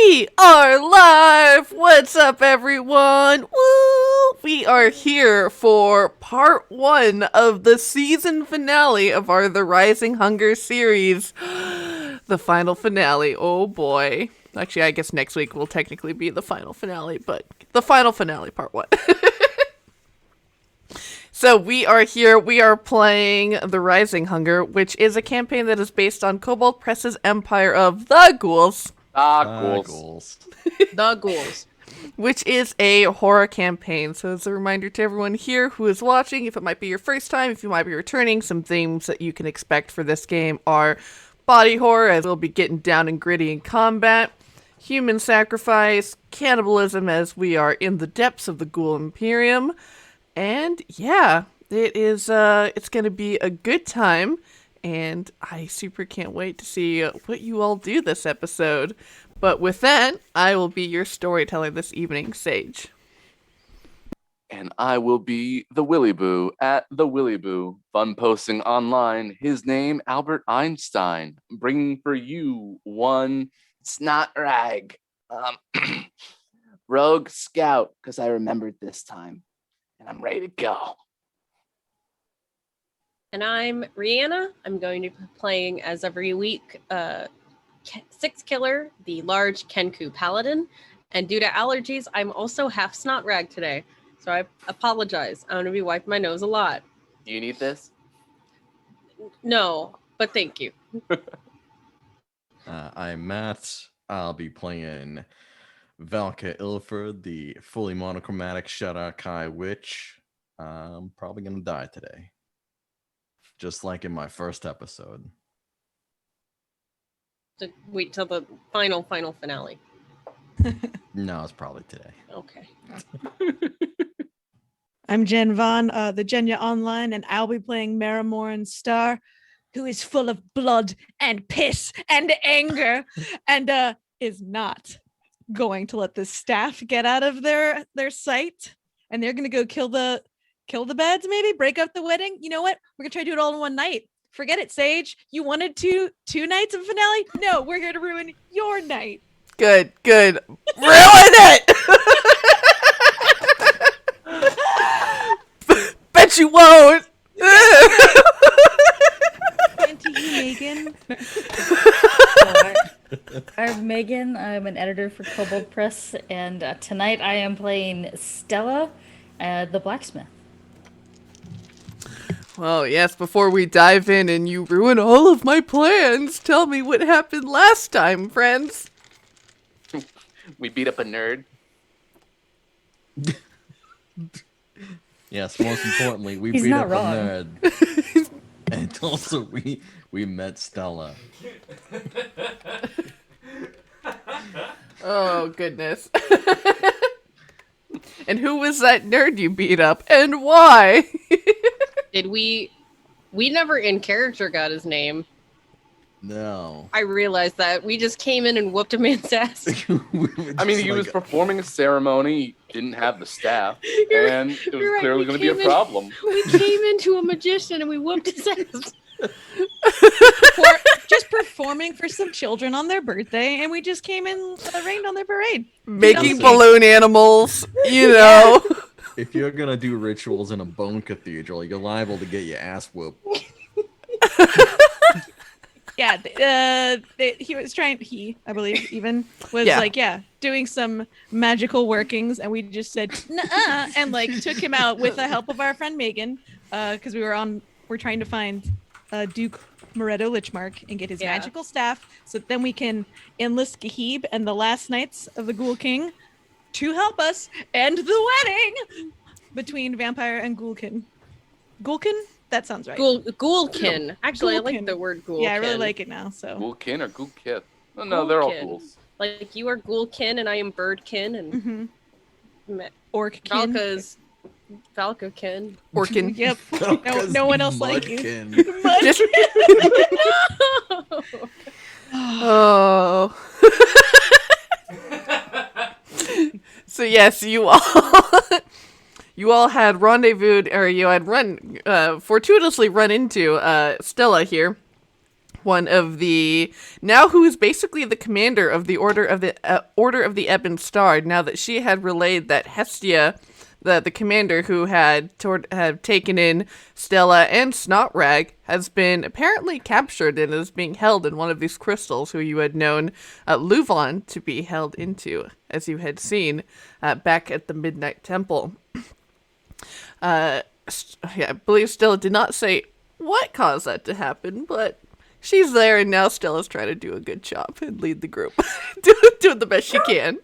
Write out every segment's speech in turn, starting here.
We are live! What's up, everyone? Woo! We are here for part 1 of the season finale of our The Rising Hunger series. The final finale. Oh boy. Actually, I guess next week will technically be the final finale, but the final finale, part 1. So we are here, we are playing The Rising Hunger, which is a campaign that is based on Kobold Press's empire of the Ghouls. Ghouls. The Ghouls. Which is a horror campaign. So as a reminder to everyone here who is watching, if it might be your first time, if you might be returning, some themes that you can expect for this game are body horror, as we'll be getting down and gritty in combat, human sacrifice, cannibalism, as we are in the depths of the Ghoul Imperium. And yeah, it's going to be a good time, and I super can't wait to see what you all do this episode. But with that, I will be your storyteller this evening, Sage. And I will be the Willy Boo at the Willy Boo. Fun posting online. His name, Albert Einstein. Bringing for you one snot rag. Rogue Scout, because I remembered this time. And I'm ready to go. And I'm Riana. I'm going to be playing, as every week, Six Killer, the large Kenku Paladin. And due to allergies, I'm also half snot rag today. So I apologize. I'm going to be wiping my nose a lot. Do you need this? No, but thank you. I'm Matt. I'll be playing Valka Ilford, the fully monochromatic Shadar-kai witch. I'm probably going to die today. Just like in my first episode. To wait till the final finale. No, it's probably today. Okay. I'm Jen Vaughn, the Genya Online, and I'll be playing Marrowmorn Star, who is full of blood and piss and anger, and is not going to let the staff get out of their sight, and they're gonna go kill the beds, maybe break up the wedding. You know what? We're gonna try to do it all in one night. Forget it, Sage. You wanted two nights of finale? No, we're here to ruin your night. Good. Ruin it! Bet you won't! And to you, Megan. I'm Megan. I'm an editor for Kobold Press, and tonight I am playing Stella, the blacksmith. Well, yes, before we dive in and you ruin all of my plans, tell me what happened last time, friends. We beat up a nerd. Yes, most importantly, we He's beat not up wrong. a nerd. And also, we met Stella. Oh, goodness. And who was that nerd you beat up, and why? Did we never in character got his name. No. I realized that. We just came in and whooped a man's ass. I mean, he was performing a ceremony, didn't have the staff, and it was clearly going to be a problem. We came into a magician and we whooped his ass. Just performing for some children on their birthday, and we just came in, rained on their parade. Making balloon animals, you know. If you're going to do rituals in a bone cathedral, you're liable to get your ass whooped. Yeah, I believe, doing some magical workings, and we just said, nuh-uh, and took him out with the help of our friend Megan, because we're trying to find Duke Moretto Lichmark and get his magical staff, so then we can enlist Gahib and the last knights of the Ghul King to help us end the wedding between Vampire and Ghoulkin. Ghoulkin? That sounds right. Ghoulkin. Actually, I like Ghoulkin. the word Ghoulkin. Yeah, I really like it now. So Ghoulkin or Ghoulkith? No, they're all Ghoulkin. ghouls. Like, you are Ghoulkin and I am Birdkin, and Orckin. Valka's Valkakin. Orkin. Yep. No one else like you. Mudkin. Just- Oh. So yes, you all had rendezvoused, or you had fortuitously run into Stella here, one of the now who is basically the commander of the Order of the Ebon Star. Now that she had relayed that Hestia, the commander who had taken in Stella and Snotrag, has been apparently captured and is being held in one of these crystals, who you had known LuVon to be held into, as you had seen back at the Midnight Temple. I believe Stella did not say what caused that to happen, but she's there, and now Stella's trying to do a good job and lead the group, doing the best she can.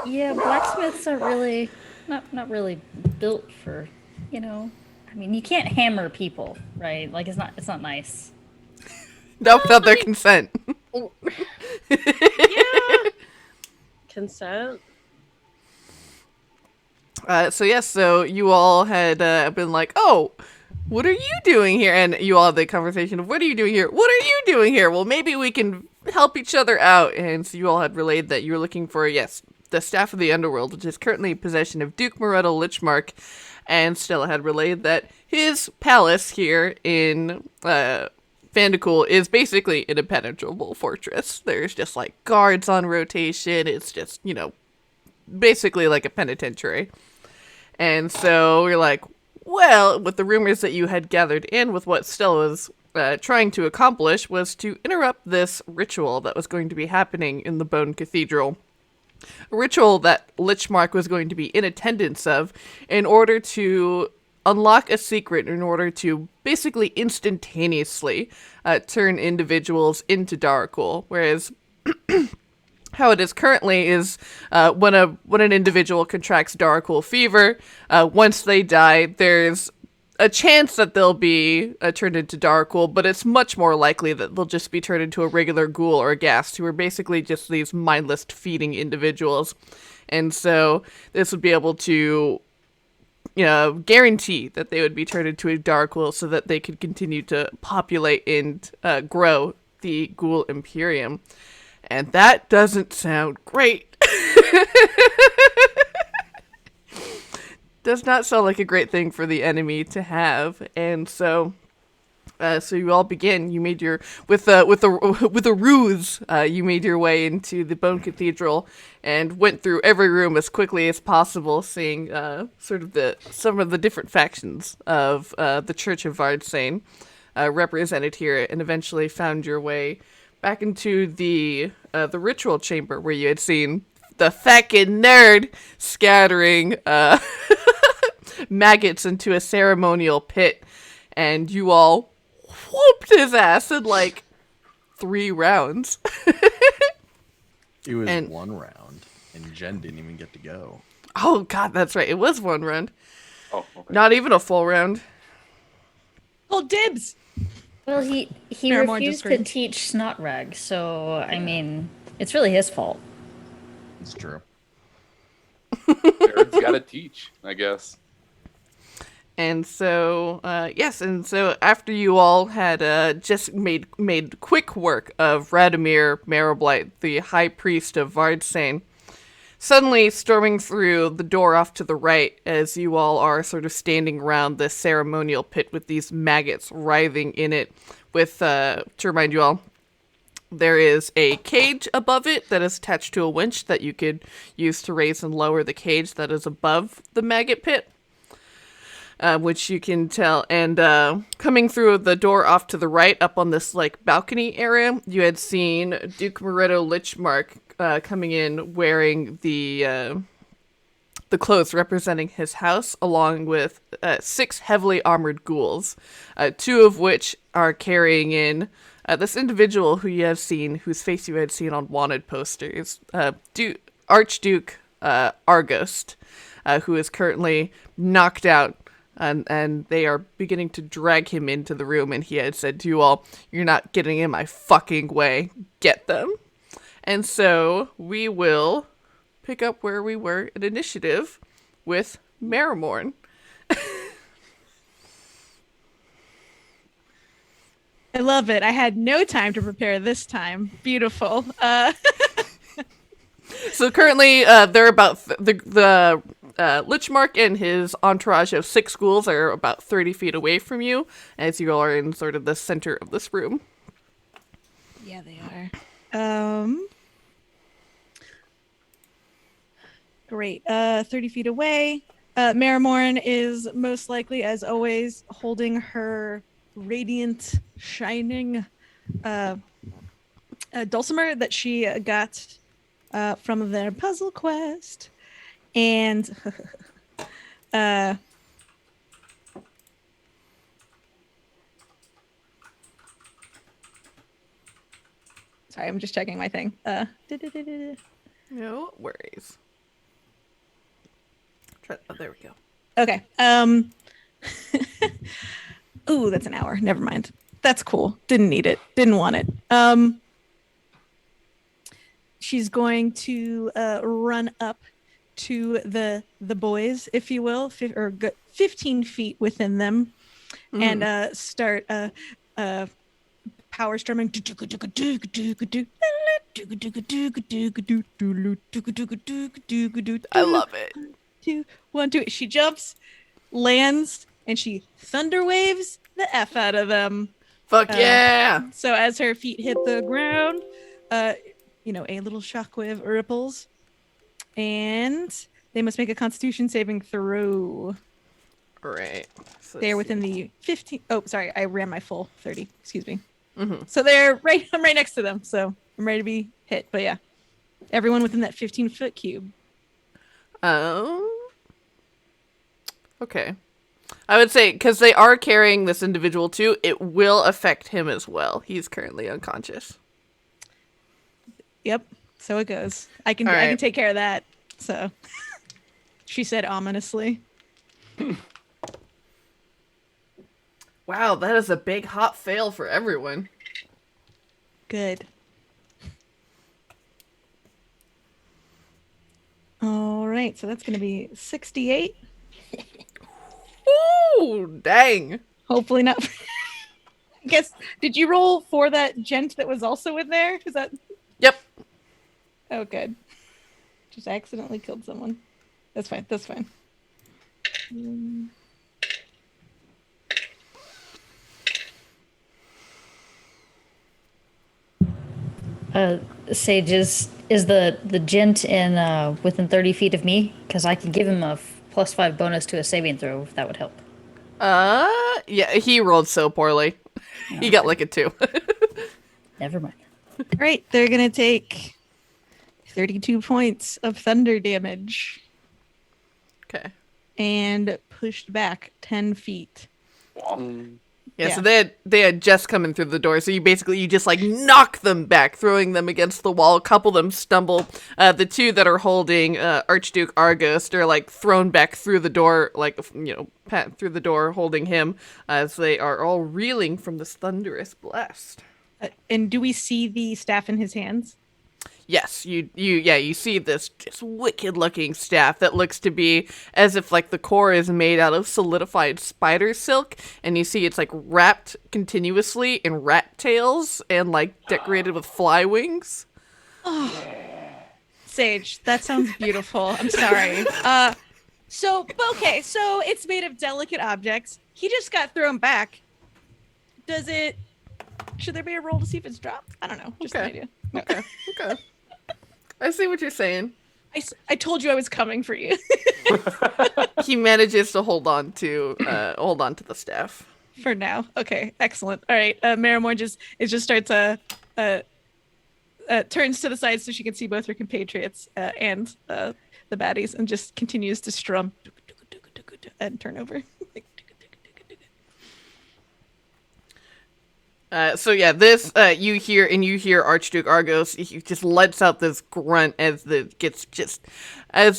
Yeah, blacksmiths are really not really built for, I mean, you can't hammer people, right? Like it's not nice. Not without their consent. Yeah. Consent. So you all had been like, oh, what are you doing here? And you all had the conversation of, what are you doing here? What are you doing here? Well, maybe we can help each other out. And so you all had relayed that you were looking for, the Staff of the Underworld, which is currently in possession of Duke Moretto Lichmark. And Stella had relayed that his palace here in Vandecool is basically an impenetrable fortress. There's just like guards on rotation. It's just, basically like a penitentiary. And so we're like, well, with the rumors that you had gathered in, with what Stella was trying to accomplish, was to interrupt this ritual that was going to be happening in the Bone Cathedral. A ritual that Lichmark was going to be in attendance of in order to unlock a secret, in order to basically instantaneously turn individuals into Darkul. Whereas how it is currently is when an individual contracts Darkul fever, once they die, there's a chance that they'll be turned into Darkul, but it's much more likely that they'll just be turned into a regular ghoul or a ghast, who are basically just these mindless feeding individuals. And so this would be able to guarantee that they would be turned into a Darkul so that they could continue to populate and grow the Ghoul Imperium. And that doesn't sound great. Does not sound like a great thing for the enemy to have. And so you all begin. You made with a ruse. You made your way into the Bone Cathedral and went through every room as quickly as possible, seeing some of the different factions of the Church of Vardsane represented here, and eventually found your way back into the ritual chamber, where you had seen the fucking nerd scattering maggots into a ceremonial pit, and you all whooped his ass in like 3 rounds. It was 1 round, and Jen didn't even get to go. Oh god, that's right. It was 1 round. Oh, okay. Not even a full round. Oh, dibs! Well, he Marrowmorn refused just to screamed. teach Snotrag, so I mean, it's really his fault. It's true. Nerd's gotta teach, I guess. And so, and so after you all had just made quick work of Radomir Marrowblight, the High Priest of Vardsane, suddenly storming through the door off to the right, as you all are sort of standing around the ceremonial pit with these maggots writhing in it, with, to remind you all, there is a cage above it that is attached to a winch that you could use to raise and lower the cage that is above the maggot pit. Which you can tell, and coming through the door off to the right, up on this like balcony area, you had seen Duke Moretto Lichmark coming in wearing the clothes representing his house, along with 6 heavily armored ghouls, 2 of which are carrying in this individual who you have seen, whose face you had seen on wanted posters, Archduke Argost, who is currently knocked out. And they are beginning to drag him into the room, and he had said to you all, "You're not getting in my fucking way. Get them." And so we will pick up where we were in initiative with Marrowmorn. I love it. I had no time to prepare this time. Beautiful. So currently, they're about the Lichmark and his entourage of 6 ghouls are about 30 feet away from you, as you are in sort of the center of this room. Yeah, they are. Great. 30 feet away. Marrowmorn is most likely, as always, holding her radiant, shining dulcimer that she got from their puzzle quest. And sorry, I'm just checking my thing. No worries. Oh, there we go. Okay. Ooh, that's an hour. Never mind. That's cool. Didn't need it. Didn't want it. She's going to run up to the boys, if you will, 15 feet within them, and start power strumming. I love it. 2, 1, 2. She jumps, lands, and she thunder waves the F out of them. Fuck yeah! So as her feet hit the ground, a little shockwave ripples, and they must make a Constitution saving throw. Right. So They're within the 15. Oh, sorry, I ran my full 30. Excuse me. So they're right. I'm right next to them, so I'm ready to be hit. But yeah, everyone within that 15-foot cube. Okay. I would say, because they are carrying this individual too, it will affect him as well. He's currently unconscious. Yep. So it goes. I can take care of that. So she said ominously. Wow, that is a big hot fail for everyone. Good. All right, so that's going to be 68. Ooh, dang. Hopefully not. I guess, did you roll for that gent that was also in there? Is that? Yep. Oh, good. Just accidentally killed someone. That's fine. That's fine. Sage, is the gent in within 30 feet of me? Because I can give him a +5 bonus to a saving throw if that would help. Yeah, he rolled so poorly. He got like a 2. Never mind. Right, they're gonna take 32 points of thunder damage. Okay. And pushed back 10 feet. Yeah, so they had just come in through the door, so you just like knock them back, throwing them against the wall. A couple of them stumble. The two that are holding Archduke Argos are like thrown back through the door, like through the door, holding him as they are all reeling from this thunderous blast. And do we see the staff in his hands? Yes, you see this just wicked looking staff that looks to be as if like the core is made out of solidified spider silk, and you see it's like wrapped continuously in rat tails and like decorated with fly wings. Oh, Sage, that sounds beautiful. I'm sorry. So it's made of delicate objects. He just got thrown back. Should there be a roll to see if it's dropped? I don't know. Just an idea. Okay. I see what you're saying. I told you I was coming for you. He manages to hold on to the staff For now. Okay, excellent. All right. Marrowmorn just starts turns to the side so she can see both her compatriots and the baddies, and just continues to strum and turn over. This you hear Archduke Argos. He just lets out this grunt as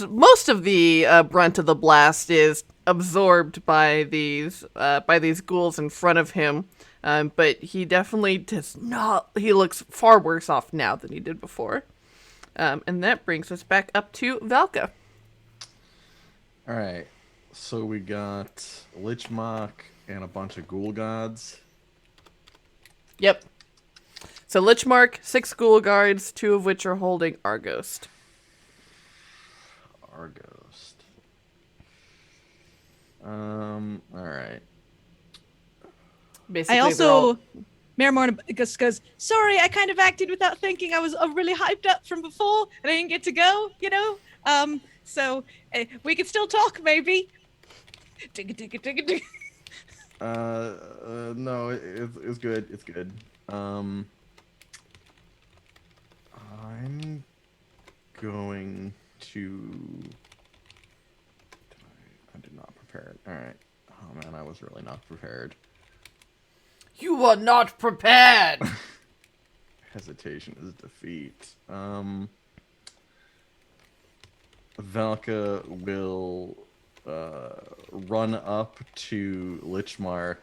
most of the brunt of the blast is absorbed by these ghouls in front of him. But he definitely does not. He looks far worse off now than he did before. And that brings us back up to Valka. All right, so we got Lichmach and a bunch of ghoul gods. Yep. So Lichmark, 6 ghoul guards, 2 of which are holding Arghost. All right. Basically, I also Marrowmorn just goes, sorry, I kind of acted without thinking. I was really hyped up from before, and I didn't get to go, you know? So we could still talk, maybe. No, it's good. It's good. I'm going to. I did not prepare it. All right. Oh man, I was really not prepared. You are not prepared. Hesitation is defeat. Valka will run up to Lichmark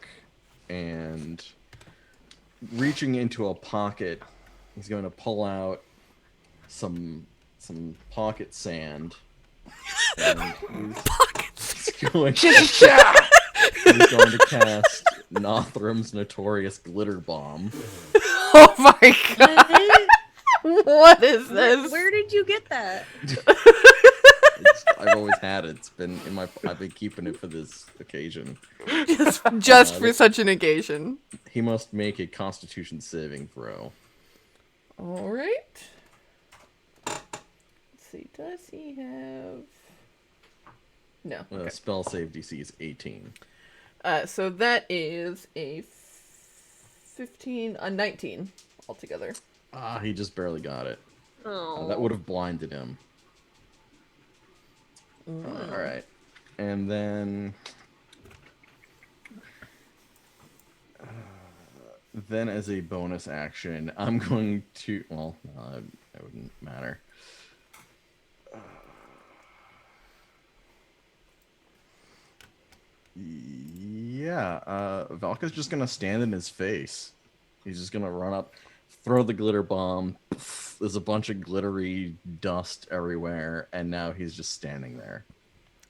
and, reaching into a pocket, he's going to pull out some pocket sand. And he's going to cast Nothram's notorious glitter bomb. Oh my god! What is this? Where did you get that? I've always had it. It's been in my. I've been keeping it for this occasion. Just for such an occasion. He must make a Constitution saving throw. All right. Let's see. Does he have? No. Okay. Spell save DC is 18. So that is a 15, a 19 altogether. He just barely got it. Oh. That would have blinded him. All right, and then as a bonus action, I'm going to. Well, it wouldn't matter. Valka's just gonna stand in his face. He's just gonna run up, throw the glitter bomb. There's a bunch of glittery dust everywhere, and now he's just standing there.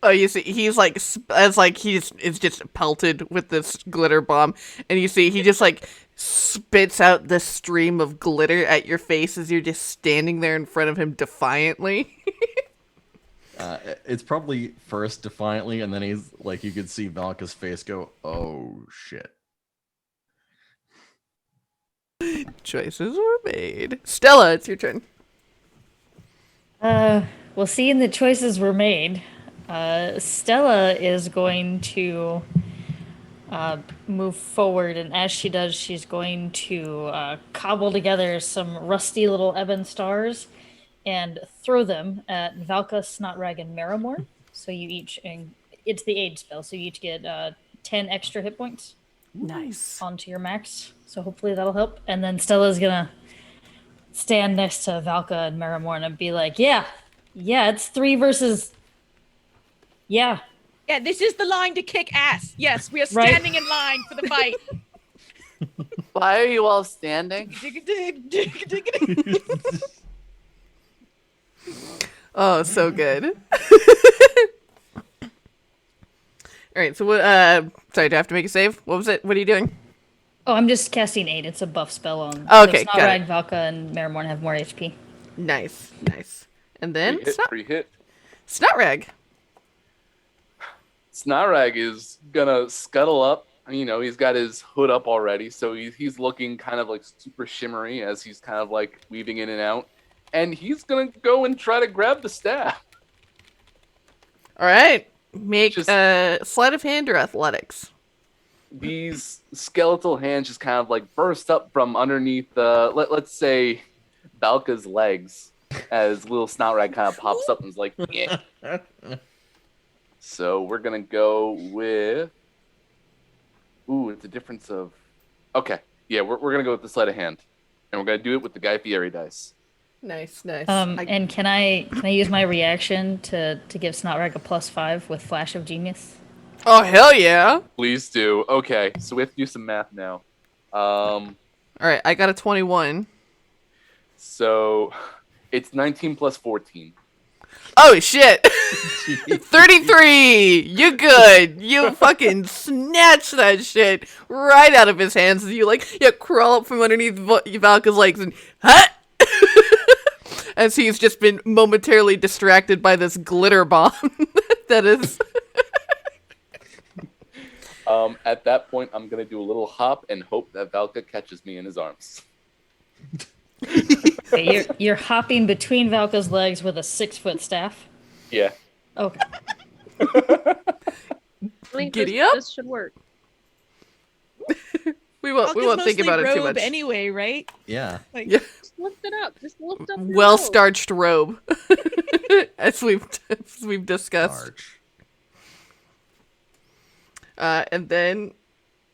Oh, you see, he's like, he's just pelted with this glitter bomb, and you see he just like spits out this stream of glitter at your face as you're just standing there in front of him defiantly. It's probably first defiantly, and then he's like, you could see Valka's face go, "Oh shit." Choices were made. Stella, it's your turn. Well, seeing the choices were made, Stella is going to move forward, and as she does, she's going to cobble together some rusty little ebon stars and throw them at Valka, Snotrag, and Marrowmorn. So you each, and it's the aid spell, so you each get 10 extra hit points. Nice. Onto your max. So hopefully that'll help. And then Stella's gonna stand next to Valka and Marrowmorn and be like, yeah, it's 3 versus... Yeah, this is the line to kick ass. Yes, we are standing in line for the fight. Why are you all standing? Oh, so good. All right, so what? Sorry, do I have to make a save? What was it? What are you doing? Oh, I'm just casting aid. It's a buff spell on. Oh, okay, so got it. Valka and Marrowmorn have more HP. Nice. And then Free hit. Snotrag. Snotrag is gonna scuttle up. You know, he's got his hood up already, so he's looking kind of like super shimmery as he's kind of like weaving in and out. And he's gonna go and try to grab the staff. All right. Make a sleight of hand or athletics. These skeletal hands just kind of like burst up from underneath let's say Valka's legs as little Snotrag kind of pops up and is like, yeah. So we're gonna go with. Ooh, it's a difference of. Okay, yeah, we're gonna go with the sleight of hand, and we're gonna do it with the Guy Fieri dice. Nice. And can I use my reaction to give Snotrag a +5 with Flash of Genius? Oh, hell yeah. Please do. Okay, so we have to do some math now. All right, I got a 21. So it's 19 plus 14. Oh, shit. 33. You good. You fucking snatch that shit right out of his hands as you, crawl up from underneath Valka's legs and, as he's just been momentarily distracted by this glitter bomb that is... At that point, I'm gonna do a little hop and hope that Valka catches me in his arms. Okay, you're hopping between Valka's legs with a 6-foot staff. Yeah. Okay. I think Giddy up. This should work. We won't think about it too much. Anyway, right? Yeah. Like, Yeah. Just lift it up. Just lift up. your Well robe. starched robe, as we've discussed. Starch. And then,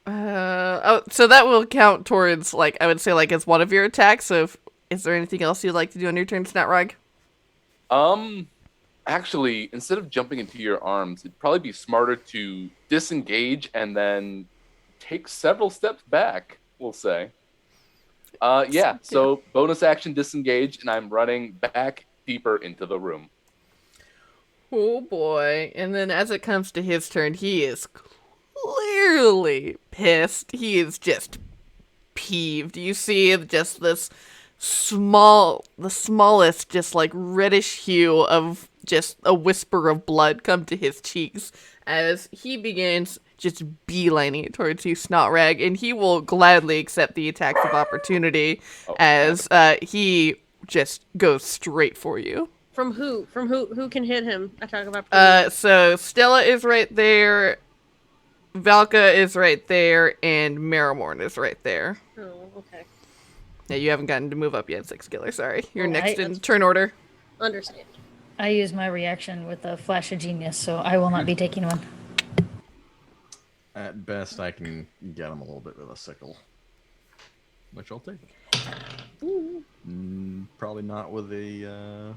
so that will count towards, like, I would say, like, as one of your attacks. So, is there anything else you'd like to do on your turn, Snatrog? Actually, instead of jumping into your arms, it'd probably be smarter to disengage and then take several steps back, we'll say. Yeah, so bonus action disengage, and I'm running back deeper into the room. Oh boy. And then as it comes to his turn, he is clearly pissed. He is just peeved. You see just this the smallest, just like reddish hue of just a whisper of blood come to his cheeks as he begins just beelining it towards you, Snotrag, and he will gladly accept the attacks of opportunity as he just goes straight for you. From who? From who can hit him? I talk about. So Stella is right there, Valka is right there, and Marrowmorn is right there. Oh, okay. Yeah, you haven't gotten to move up yet, Six Killer. Sorry, you're Oh, next in turn order. Understand. I use my reaction with a flash of genius, so I will not be taking one. At best, I can get him a little bit with a sickle, which I'll take. Probably not with a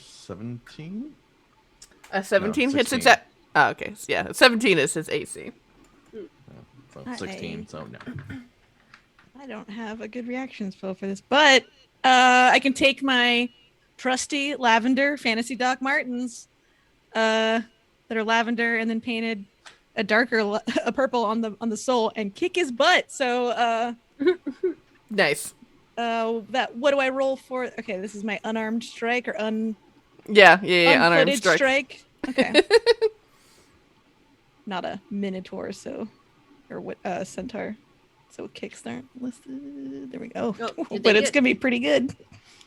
17. A 17 No, hits 16. exact. Oh, okay. Yeah, 17 is his AC. So 16, so no. I don't have a good reaction spell for this, but I can take my trusty lavender fantasy Doc Martens that are lavender and then painted a darker a purple on the sole and kick his butt. So Nice. what do I roll for? Okay, this is my unarmed strike or Yeah, unarmed unfooted strike. Okay. Not a minotaur, or what centaur. So kicks aren't listed. There we go. Oh, did but they it's gonna be pretty good.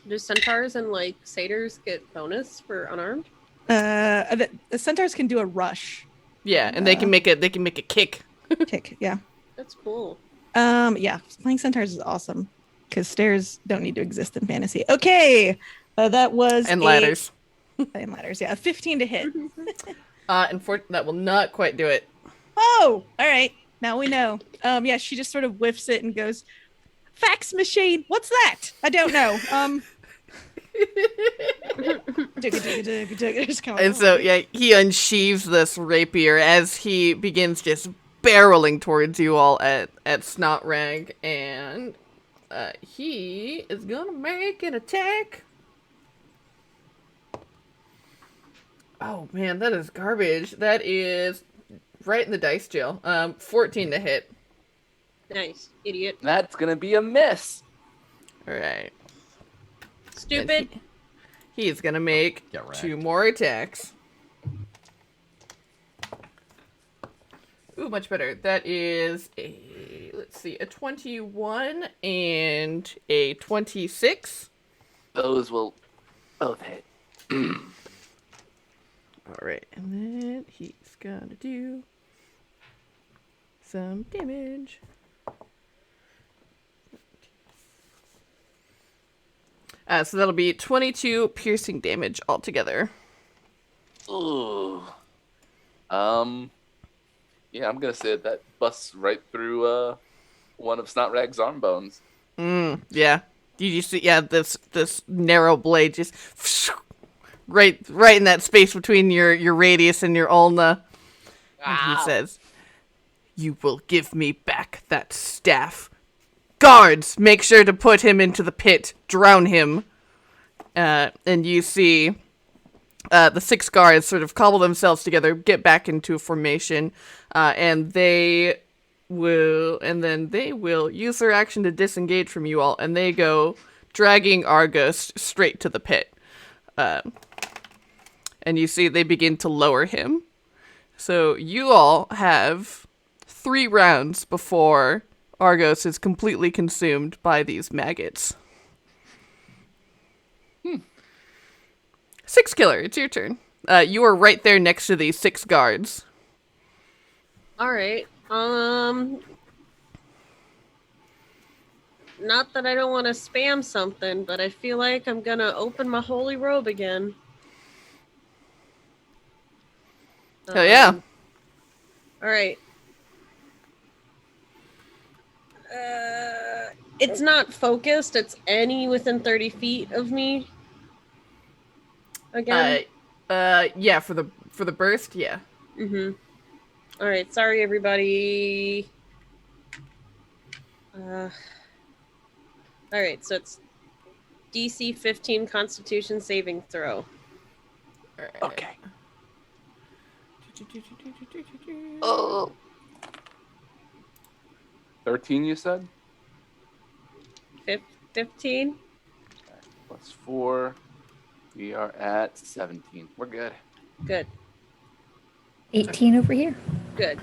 Do centaurs and like satyrs get bonus for unarmed? The centaurs can do a rush Yeah, and they can make a kick. kick. Yeah. That's cool. Yeah. Playing centaurs is awesome because stairs don't need to exist in fantasy. Okay. That was And ladders. And ladders. Yeah, a 15 to hit. Unfortunately, that will not quite do it. Oh, all right. Now we know. Yeah, she just sort of whiffs it and goes, "Fax machine. What's that? I don't know." And so, yeah, he unsheaves this rapier as he begins just barreling towards you all at Snotrag, and he is gonna make an attack. Oh man, that is garbage. That is right in the dice jail. 14 to hit. Nice, idiot. That's gonna be a miss. All right. Stupid. He's gonna make Get wrecked. 2 more attacks. Ooh, much better. That is a, let's see, a 21 and a 26. Those will both hit. All right, and then he's gonna do some damage. So that'll be 22 piercing damage altogether. Ooh. Yeah, I'm gonna say that busts right through one of Snotrag's arm bones. Yeah. Did you see? Yeah, this narrow blade just right in that space between your radius and your ulna. And he says, "You will give me back that staff. Guards, make sure to put him into the pit. Drown him." And you see the 6 guards sort of cobble themselves together, get back into formation, and they will use their action to disengage from you all, and they go dragging Argos straight to the pit. And you see they begin to lower him. So you all have 3 rounds before Argos is completely consumed by these maggots. 6 Killer, it's your turn. You are right there next to these 6 guards. All right. Not that I don't want to spam something, but I feel like I'm gonna open my holy robe again. Hell yeah. All right. It's not focused. It's any within 30 feet of me. Again. Yeah, for the burst, yeah. All right. Sorry, everybody. All right. So it's DC 15 Constitution saving throw. All right. Okay. Oh. 13, you said? 15. Plus 4. We are at 17. We're good. Good. 18 over here. Good.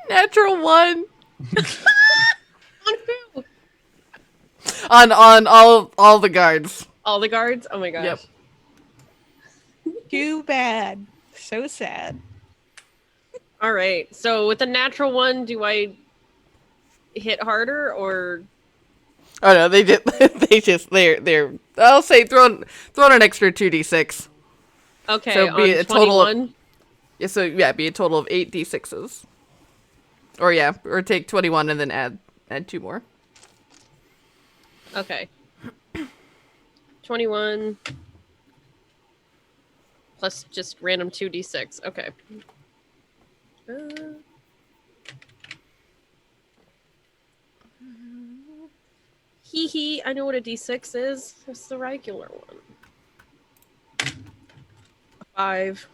Natural 1. On who? On all the guards. All the guards? Oh my gosh. Yep. Too bad. So sad. All right. So with a natural 1, do I hit harder or? Oh no, they're I'll say throw in an extra 2d6. Okay, So be on a total of- 21? Be a total of 8 d6s. Or take 21 and then add 2 more. Okay. 21 plus just random 2d6. Okay. Hee, I know what a d6 is. It's the regular one. 5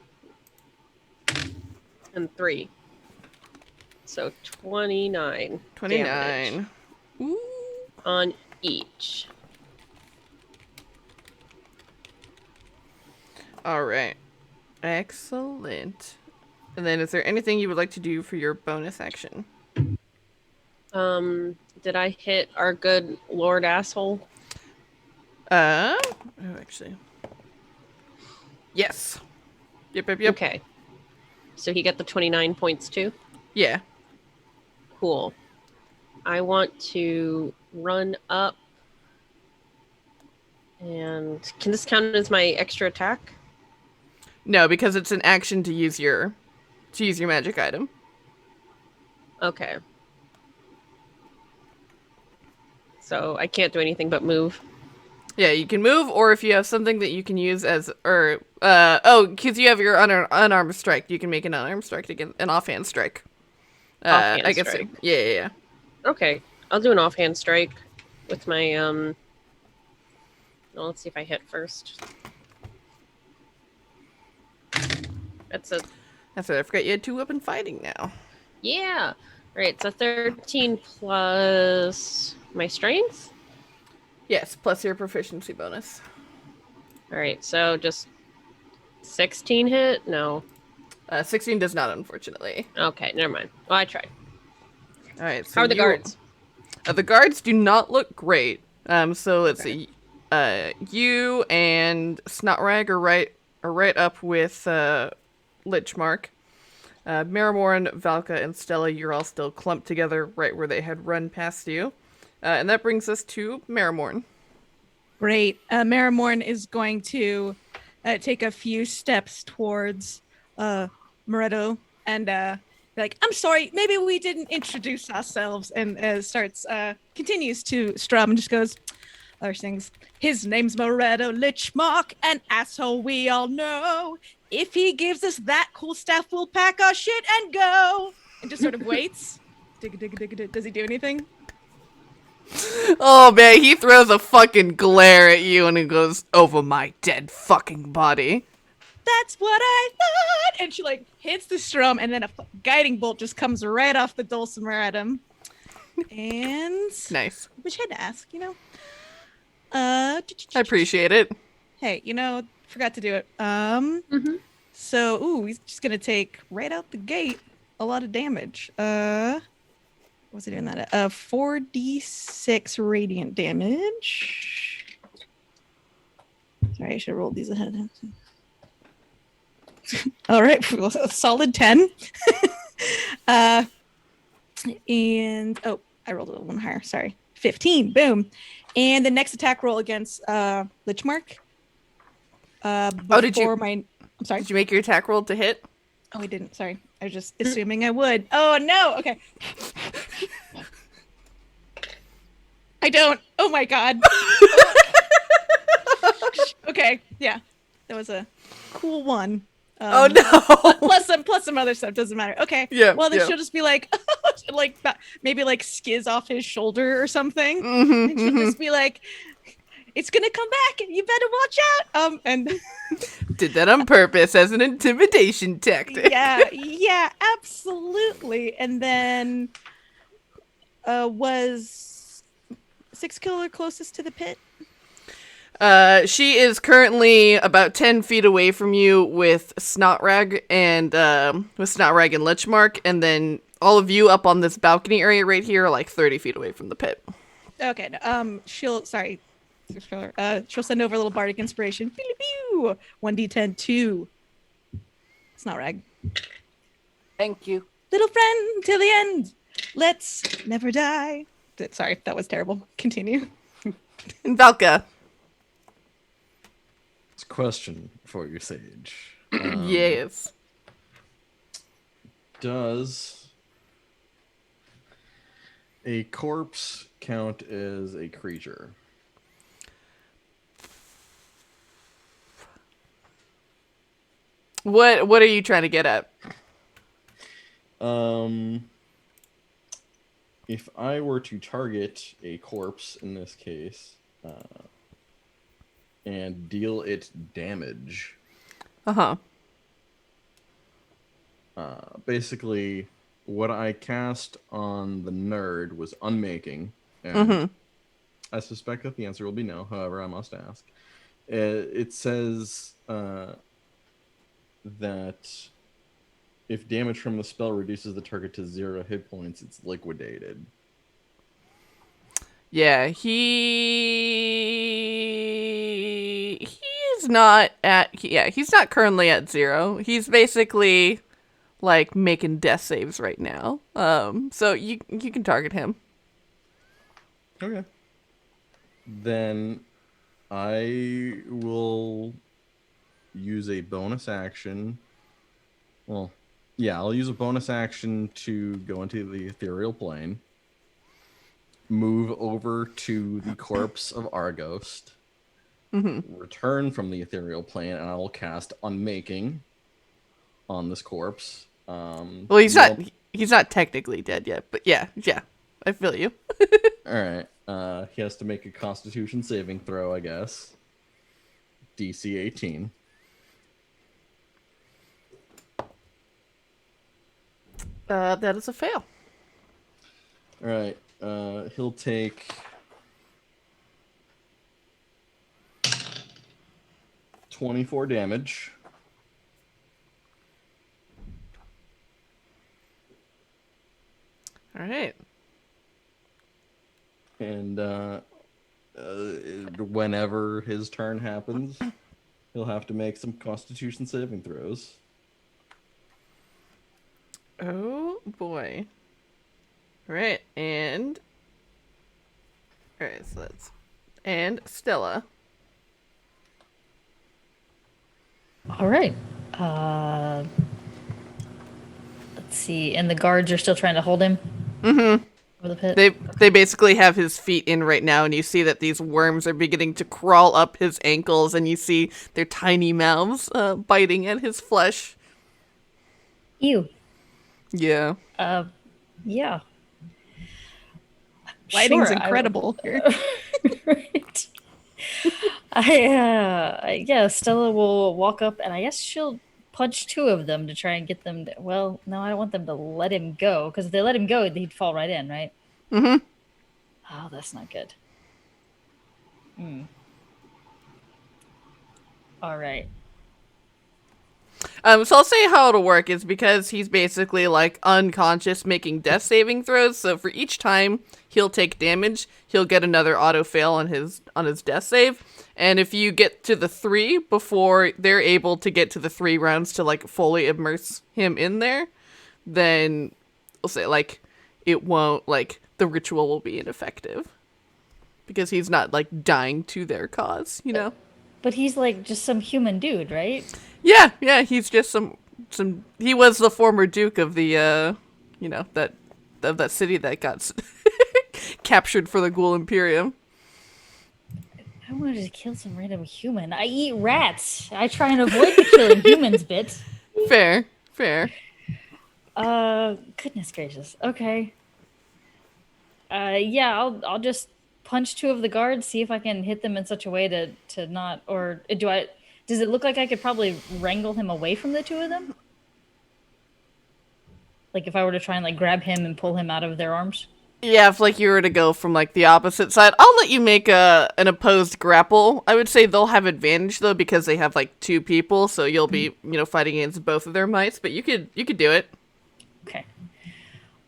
and 3. So 29. 29. damage Ooh. on each. All right. Excellent. And then is there anything you would like to do for your bonus action? Did I hit our good Lord Asshole? Actually. Yes. Yep. Okay. So he got the 29 points too? Yeah. Cool. I want to run up. And can this count as my extra attack? No, because it's an action to use your magic item. Okay. So I can't do anything but move. Yeah, you can move, or if you have something that you can use as, because you have your unarmed strike, you can make an unarmed strike to get an offhand strike. Offhand I guess. strike. Yeah. Okay. I'll do an offhand strike with my, well, let's see if I hit first. That's it. That's right. I forgot you had 2 weapon fighting now. Yeah. All right. So 13 plus my strength. Yes, plus your proficiency bonus. All right. So just 16 hit? No. 16 does not, unfortunately. Okay. Never mind. Well, I tried. All right. So How are the guards? The guards do not look great. So let's see. You and Snotrag are right up with Lichmark. Marrowmorn, Valka, and Stella, you're all still clumped together right where they had run past you. And that brings us to Marrowmorn. Great. Marrowmorn is going to take a few steps towards Moretto and be like, I'm sorry, maybe we didn't introduce ourselves, and continues to strum and just goes, or sings, his name's Moretto Lichmark, an asshole we all know. If he gives us that cool stuff, we'll pack our shit and go. And just sort of waits. Does he do anything? Oh man, he throws a fucking glare at you and he goes, over my dead fucking body. That's what I thought. And she like hits the strum, and then a guiding bolt just comes right off the dulcimer at him. And Nice. which I had to ask, I appreciate it. Hey, forgot to do it. Mhm. So, he's just gonna take right out the gate a lot of damage. What's he doing that at? 4d6 radiant damage. Sorry, I should have rolled these ahead of time. All right, a solid 10. And I rolled a one higher. Sorry, 15. Boom. And the next attack roll against Lichmark. Did you? I'm sorry. Did you make your attack roll to hit? Oh, I didn't. Sorry. I was just assuming I would. Oh, no. Okay. I don't. Oh, my God. Okay. Yeah. That was a cool one. Oh, no. Plus some other stuff. Doesn't matter. Okay. Yeah. Well, then she'll just be like, maybe like skizz off his shoulder or something. Mm-hmm, And she'll just be like, it's going to come back. You better watch out. And did that on purpose as an intimidation tactic. Yeah, absolutely. And then was 6 Killer closest to the pit? She is currently about 10 feet away from you with Snotrag and Lichmark, and then all of you up on this balcony area right here are like 30 feet away from the pit. Okay. She'll send over a little bardic inspiration. 1d10 2. Snotrag. Thank you. Little friend till the end. Let's never die. Sorry, that was terrible. Continue. And Valka. Question for you, Sage. Yes. Does a corpse count as a creature? What are you trying to get at? If I were to target a corpse in this case, and deal it damage. Basically, what I cast on the nerd was unmaking, and I suspect that the answer will be no. However, I must ask. It says that if damage from the spell reduces the target to 0 hit points, it's liquidated. Yeah, he's not currently at 0. He's basically like making death saves right now. So you can target him. Okay. Then I will use a bonus action. Well, yeah, I'll use a bonus action to go into the ethereal plane. Move over to the corpse of Arghost, return from the ethereal plane, and I will cast Unmaking on this corpse. Well, he's not technically dead yet, but yeah, I feel you. All right, he has to make a Constitution saving throw, I guess. DC 18. That is a fail. All right. He'll take 24 damage. All right. And whenever his turn happens, he'll have to make some Constitution saving throws. Oh boy. Right, and so that's Stella. All right. Let's see. And the guards are still trying to hold him. Over the pit. They basically have his feet in right now, and you see that these worms are beginning to crawl up his ankles, and you see their tiny mouths biting at his flesh. Ew. Yeah. Yeah. Lighting's Sure, incredible here. Right. Stella will walk up, and I guess she'll punch 2 of them to try and get them to, well, no, I don't want them to let him go, because if they let him go, he'd fall right in, right? Oh, that's not good. All right. So I'll say how it'll work is because he's basically like unconscious making death saving throws. So for each time he'll take damage, he'll get another auto fail on his death save. And if you get to the 3 before they're able to get to the 3 rounds to like fully immerse him in there, then we'll say like it won't, like the ritual will be ineffective because he's not like dying to their cause, you know? But he's like just some human dude, right? Yeah, he's just some he was the former duke of the that city that got captured for the Ghoul Imperium. I wanted to kill some random human. I eat rats. I try and avoid the killing humans bit. Fair. Goodness gracious. Okay. Yeah, I'll just punch 2 of the guards, see if I can hit them in such a way to not, or does it look like I could probably wrangle him away from the 2 of them? Like if I were to try and like grab him and pull him out of their arms? Yeah, if like you were to go from like the opposite side, I'll let you make an opposed grapple. I would say they'll have advantage though because they have like 2 people, so you'll be, fighting against both of their mights, but you could do it. Okay.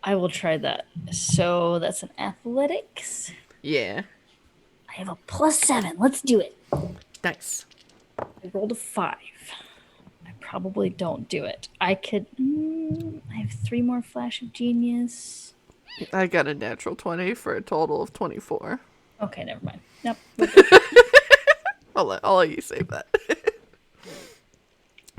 I will try that. So that's an athletics. Yeah. I have a +7. Let's do it. Nice. I rolled a 5. I probably don't do it. I could. I have 3 more flash of genius. I got a natural 20 for a total of 24. Okay, never mind. Nope. I'll let you save that.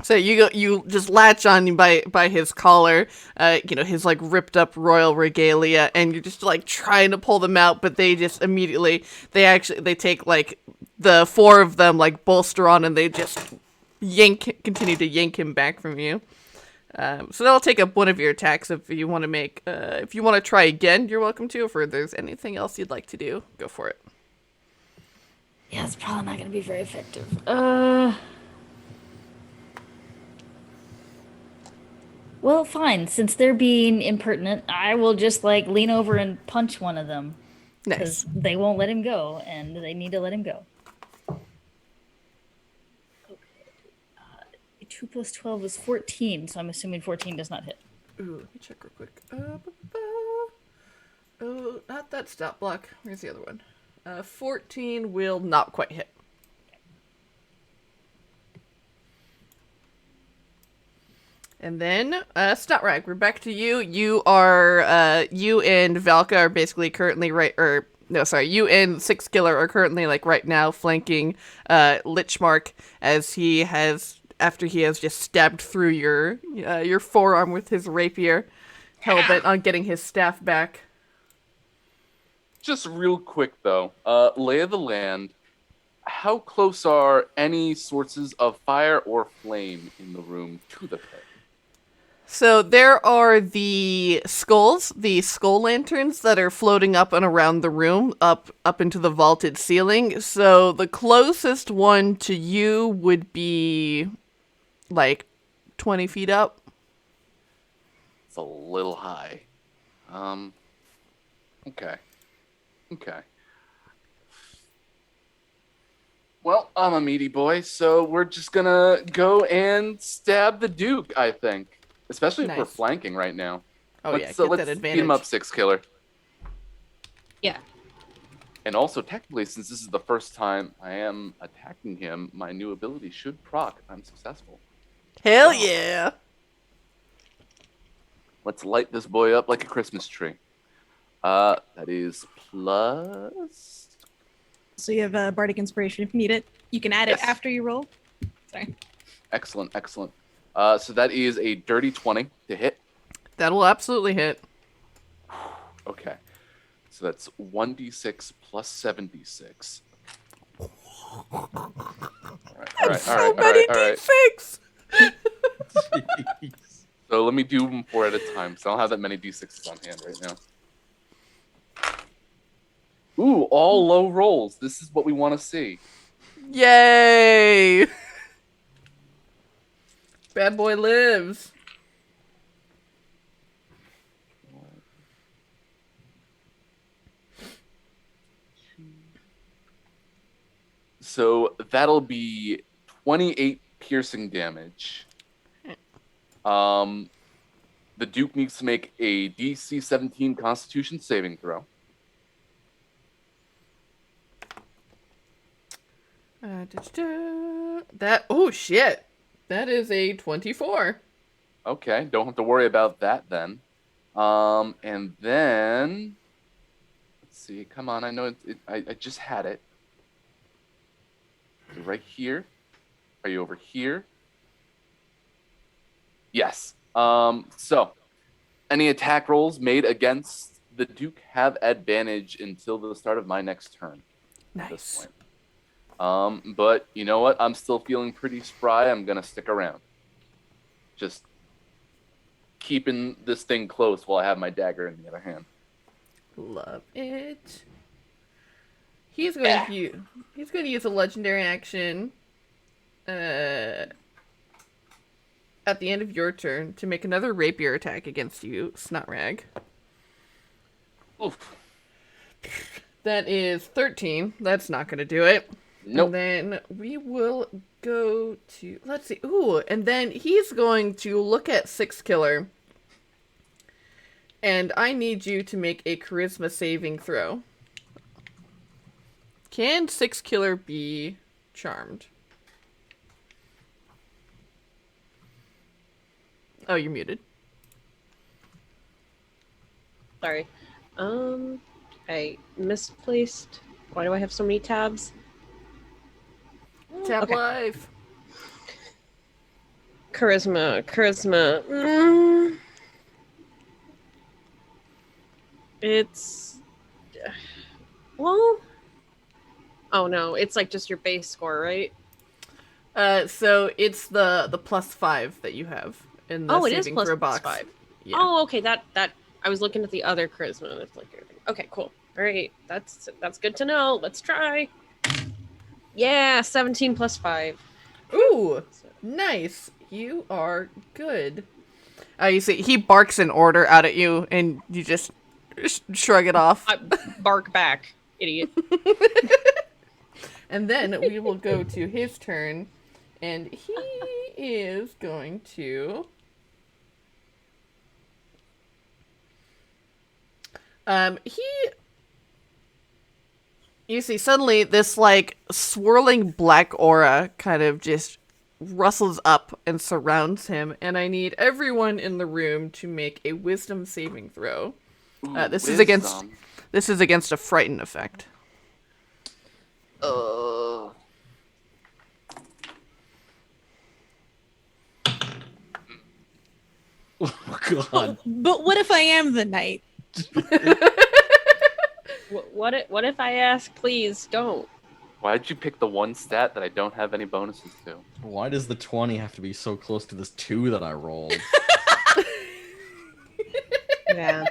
So you just latch on by his collar, his like ripped up royal regalia, and you're just like trying to pull them out, but they just immediately they take like the 4 of them like bolster on, and they just continue to yank him back from you. So that'll take up one of your attacks. If you want to try again, you're welcome to. If there's anything else you'd like to do, go for it. Yeah, it's probably not going to be very effective. Well, fine. Since they're being impertinent, I will just like lean over and punch one of them. Nice. Because they won't let him go, and they need to let him go. Okay. 2 + 12 is 14, so I'm assuming 14 does not hit. Ooh, let me check real quick. Oh, not that stat block. Where's the other one? 14 will not quite hit. And then, Stotrag, we're back to you. You and Valka are basically currently you and Six Killer are currently, like, right now flanking, Lichmark after he has just stabbed through your forearm with his rapier, hell-bent on getting his staff back. Just real quick, though, lay of the land. How close are any sources of fire or flame in the room to the pit? So there are the skull lanterns that are floating up and around the room, up into the vaulted ceiling. So the closest one to you would be like 20 feet up. It's a little high. Okay. Well, I'm a meaty boy, so we're just gonna go and stab the Duke, I think. Especially if we're Nice. flanking right now. Let's that advantage. Beat him up, Six Killer. Yeah. And also, technically, since this is the first time I am attacking him, my new ability should proc if I'm successful. Hell yeah! Let's light this boy up like a Christmas tree. That is plus... So you have Bardic Inspiration if you need it. You can add it Yes. after you roll. Sorry. Excellent. So that is a dirty 20 to hit. That'll absolutely hit. Okay. So that's 1d6 plus 7d6. All right. So many D6! Jeez. So let me do them 4 at a time. So I don't have that many d6s on hand right now. Ooh, all low rolls. This is what we want to see. Yay! Bad boy lives. So that'll be 28 piercing damage. The Duke needs to make a DC 17 Constitution saving throw. That, oh shit. That is a 24. Okay, don't have to worry about that then. And then, let's see. Come on, I know I just had it. You're right here. Are you over here? Yes. So, any attack rolls made against the Duke have advantage until the start of my next turn. At this Nice. point. But you know what? I'm still feeling pretty spry. I'm gonna stick around. Just keeping this thing close while I have my dagger in the other hand. Love it. He's going to use a legendary action at the end of your turn to make another rapier attack against you, Snotrag. Oof. That is 13. That's not going to do it. Nope. And then we will go to, let's see. Ooh, and then he's going to look at Six Killer. And I need you to make a charisma saving throw. Can Six Killer be charmed? Oh, you're muted. Sorry. I misplaced. Why do I have so many tabs? Tab Okay. live. Charisma. It's well. Oh no, it's like just your base score, right? So it's the +5 that you have in the It is saving plus throw box. 5. Yeah. Oh, okay. That I was looking at the other charisma. That's like everything. Okay, cool. All right, that's good to know. Let's try. Yeah, 17 plus 5. Ooh, nice. You are good. You see, he barks an order out at you, and you just shrug it off. I bark back, idiot. And then we will go to his turn, and he is going to... You see, suddenly this, like, swirling black aura kind of just rustles up and surrounds him, and I need everyone in the room to make a wisdom saving throw. This is against a frighten effect. Oh God. But what if I am the knight? What if I ask? Please don't. Why'd you pick the one stat that I don't have any bonuses to? Why does the 20 have to be so close to this 2 that I rolled? Yeah.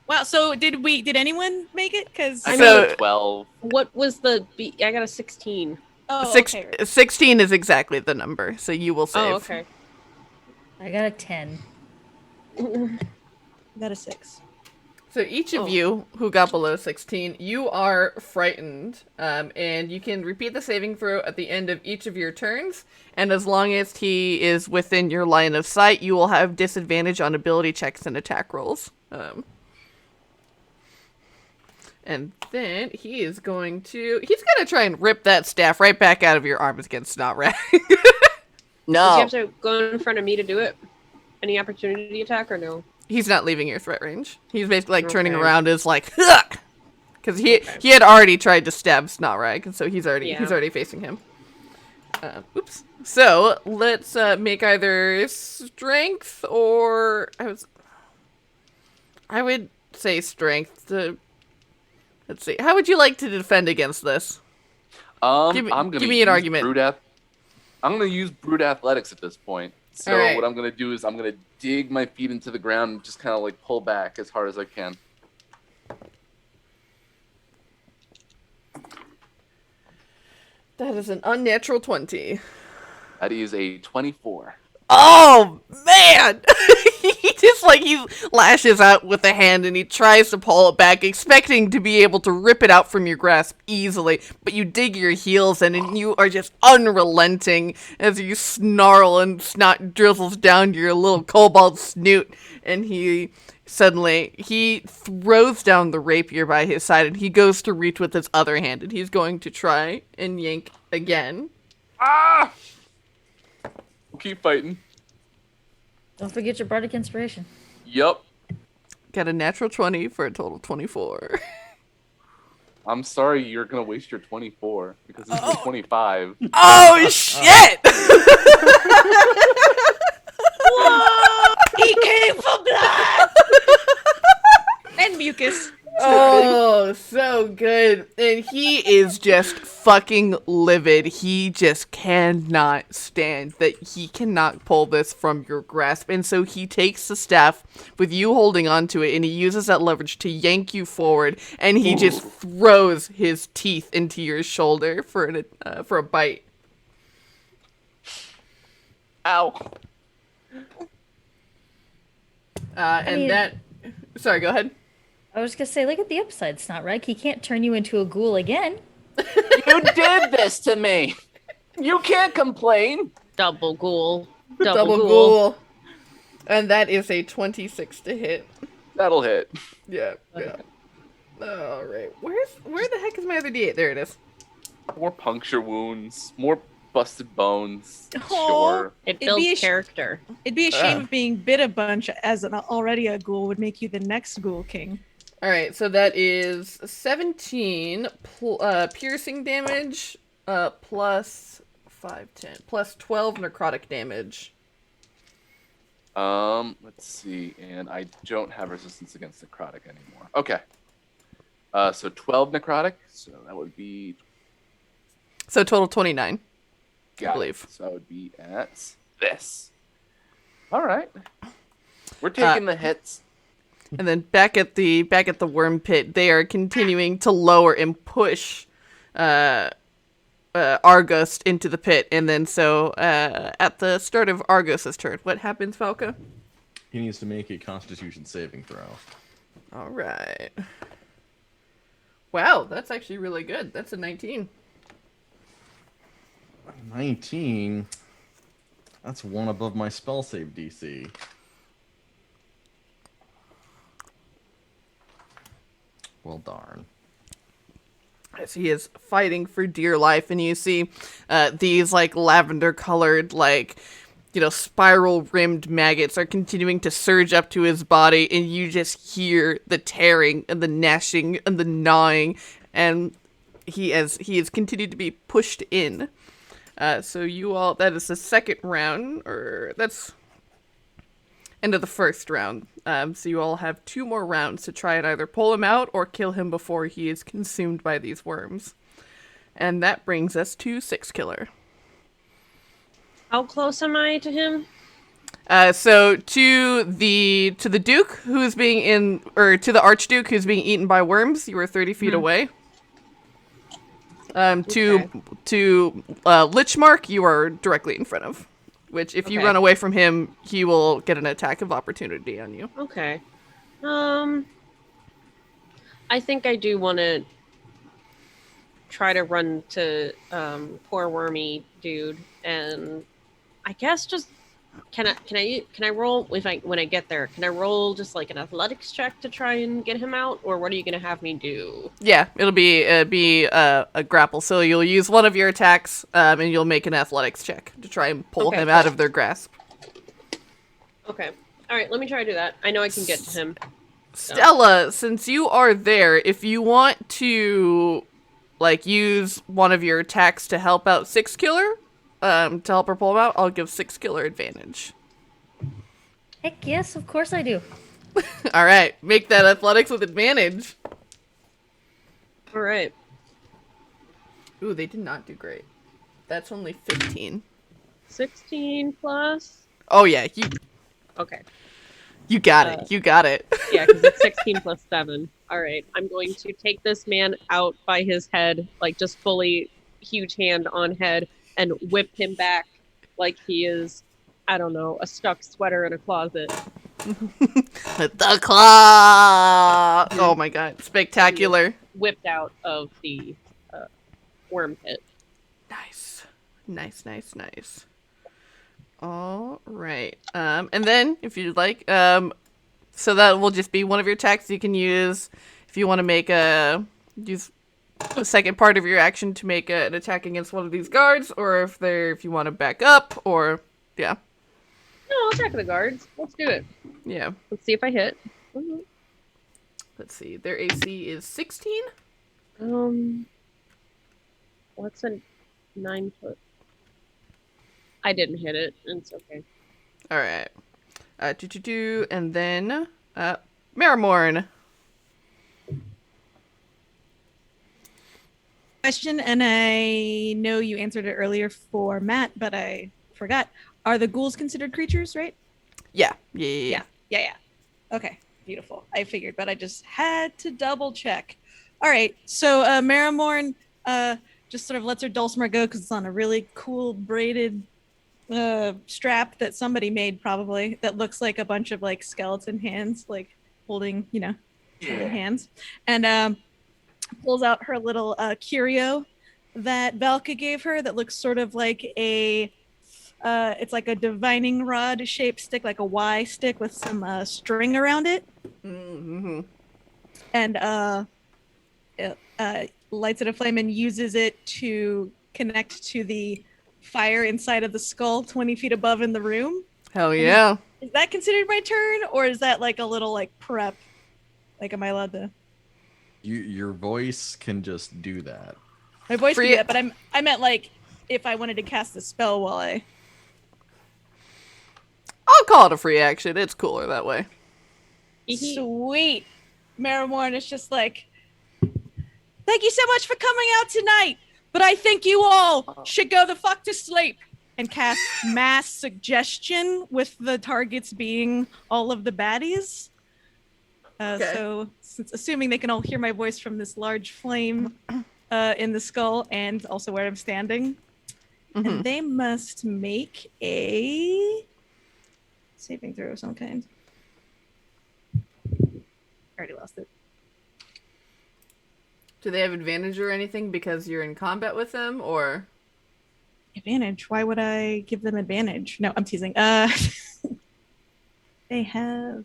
Wow. So did anyone make it? Because I So- got a 12. What was the? I got a 16. okay. 16 is exactly the number, so you will save. Oh, okay. I got a 10. Got a 6. So each of you who got below 16, you are frightened, and you can repeat the saving throw at the end of each of your turns, and as long as he is within your line of sight, you will have disadvantage on ability checks and attack rolls. And then he's gonna try and rip that staff right back out of your arms against Snotrag. Does he No. have to go in front of me to do it? Any opportunity attack or no? He's not leaving your threat range. He's basically like turning Okay. around as like, because he had already tried to stab Snotrag, and so he's already facing him. Oops. So let's make either strength or I would say strength. Let's see. How would you like to defend against this? Give me an argument. I'm gonna use brute athletics at this point. So All right. what I'm gonna do is I'm gonna dig my feet into the ground and just kind of like pull back as hard as I can. That is an unnatural 20. That is a 24. Oh man! he lashes out with a hand and he tries to pull it back, expecting to be able to rip it out from your grasp easily, but you dig your heels in and you are just unrelenting as you snarl and snot drizzles down your little kobold snoot, and he throws down the rapier by his side and he goes to reach with his other hand and he's going to try and yank again. Ah! Keep fighting. Don't forget your bardic inspiration. Yup. Got a natural 20 for a total 24. I'm sorry you're going to waste your 24 because this is 25. Oh, shit! Whoa! He came for blood! And mucus. Oh, so good. And he is just fucking livid. He just cannot stand that he cannot pull this from your grasp. And so he takes the staff with you holding onto it and he uses that leverage to yank you forward. And he just throws his teeth into your shoulder for a bite. Ow. Sorry, go ahead. I was gonna say, look at the upside, Snotrag. He can't turn you into a ghoul again. You did this to me. You can't complain. Double ghoul. Double ghoul. And that is a 26 to hit. That'll hit. Yeah. All right. Where the heck is my other D8? There it is. More puncture wounds. More busted bones. Oh. Sure. It It'd be builds a character. It'd be a shame if being bit a bunch as already a ghoul would make you the next Ghul King. All right. So that is 17 piercing damage plus 5, 10 plus 12 necrotic damage. Let's see, and I don't have resistance against necrotic anymore. Okay. So 12 necrotic, so that would be... So total 29. Got I believe. It. So I would be at this. All right. We're taking the hits. And then back at the worm pit, they are continuing to lower and push Argos into the pit. And then so at the start of Argos's turn, what happens, Valka? He needs to make a Constitution saving throw. All right. Wow, that's actually really good. That's a 19. 19? That's one above my spell save DC. Well, darn. As he is fighting for dear life, and you see these like lavender colored, like, you know, spiral rimmed maggots are continuing to surge up to his body, and you just hear the tearing and the gnashing and the gnawing, and he has continued to be pushed in. So you all, that is the second round, or that's end of the first round. So you all have 2 more rounds to try and either pull him out or kill him before he is consumed by these worms. And that brings us to 6 Killer. How close am I to him? So to the Duke who's being to the Archduke who's being eaten by worms, you are 30 feet away. To Lichmark, you are directly in front of. Which, if you run away from him, he will get an attack of opportunity on you. Okay. I think I do want to try to run to poor wormy dude, and I guess just can I roll when I get there? Can I roll just like an athletics check to try and get him out, or what are you gonna have me do? Yeah, it'll be a grapple. So you'll use one of your attacks, and you'll make an athletics check to try and pull him out of their grasp. Okay. All right. Let me try to do that. I know I can get to him. Stella, since you are there, if you want to, like, use one of your attacks to help out 6 Killer, to help her pull him out, I'll give 6 Killer advantage. Heck yes, of course I do. All right, make that athletics with advantage. All right. Ooh, they did not do great. That's only 15. 16 plus. Oh yeah, Okay. you got it. You got it. Yeah, because it's 16 plus 7. All right. I'm going to take this man out by his head, like just fully huge hand on head, and whip him back like he is I don't know, a stuck sweater in a closet. The claw! Oh my god, spectacular. Whipped out of the worm pit. Nice. Nice. All right. And then, if you'd like, so that will just be one of your attacks you can use if you want to use the second part of your action to make an attack against one of these guards, or if you want to back up, or, yeah. No, I'll attack the guards. Let's do it. Yeah. Let's see if I hit. Let's see. Their AC is 16? What's a 9 foot? I didn't hit it. It's okay. All right. And then Marrowmorn. Question, and I know you answered it earlier for Matt, but I forgot. Are the ghouls considered creatures, right? Yeah. Okay, beautiful. I figured, but I just had to double check. All right, so Marrowmorn just sort of lets her dulcimer go because it's on a really cool braided strap that somebody made, probably, that looks like a bunch of like skeleton hands, like holding, holding hands, and pulls out her little curio that Valka gave her that looks sort of like it's like a divining rod shaped stick, like a Y stick with some string around it. Mm-hmm. And it lights it aflame and uses it to connect to the fire inside of the skull 20 feet above in the room. Hell yeah. Is that considered my turn, or is that like a little like prep? Like, am I allowed to? Your voice can just do that. My voice can do that, but I meant like if I wanted to cast a spell while I... I'll call it a free action. It's cooler that way. Sweet. Marrowmorn is just like, thank you so much for coming out tonight, but I think you all should go the fuck to sleep, and cast mass suggestion with the targets being all of the baddies. Okay. So, assuming they can all hear my voice from this large flame in the skull and also where I'm standing, and they must make a saving throw of some kind. Already lost it. Do they have advantage or anything because you're in combat with them, or? Advantage? Why would I give them advantage? No, I'm teasing. They have...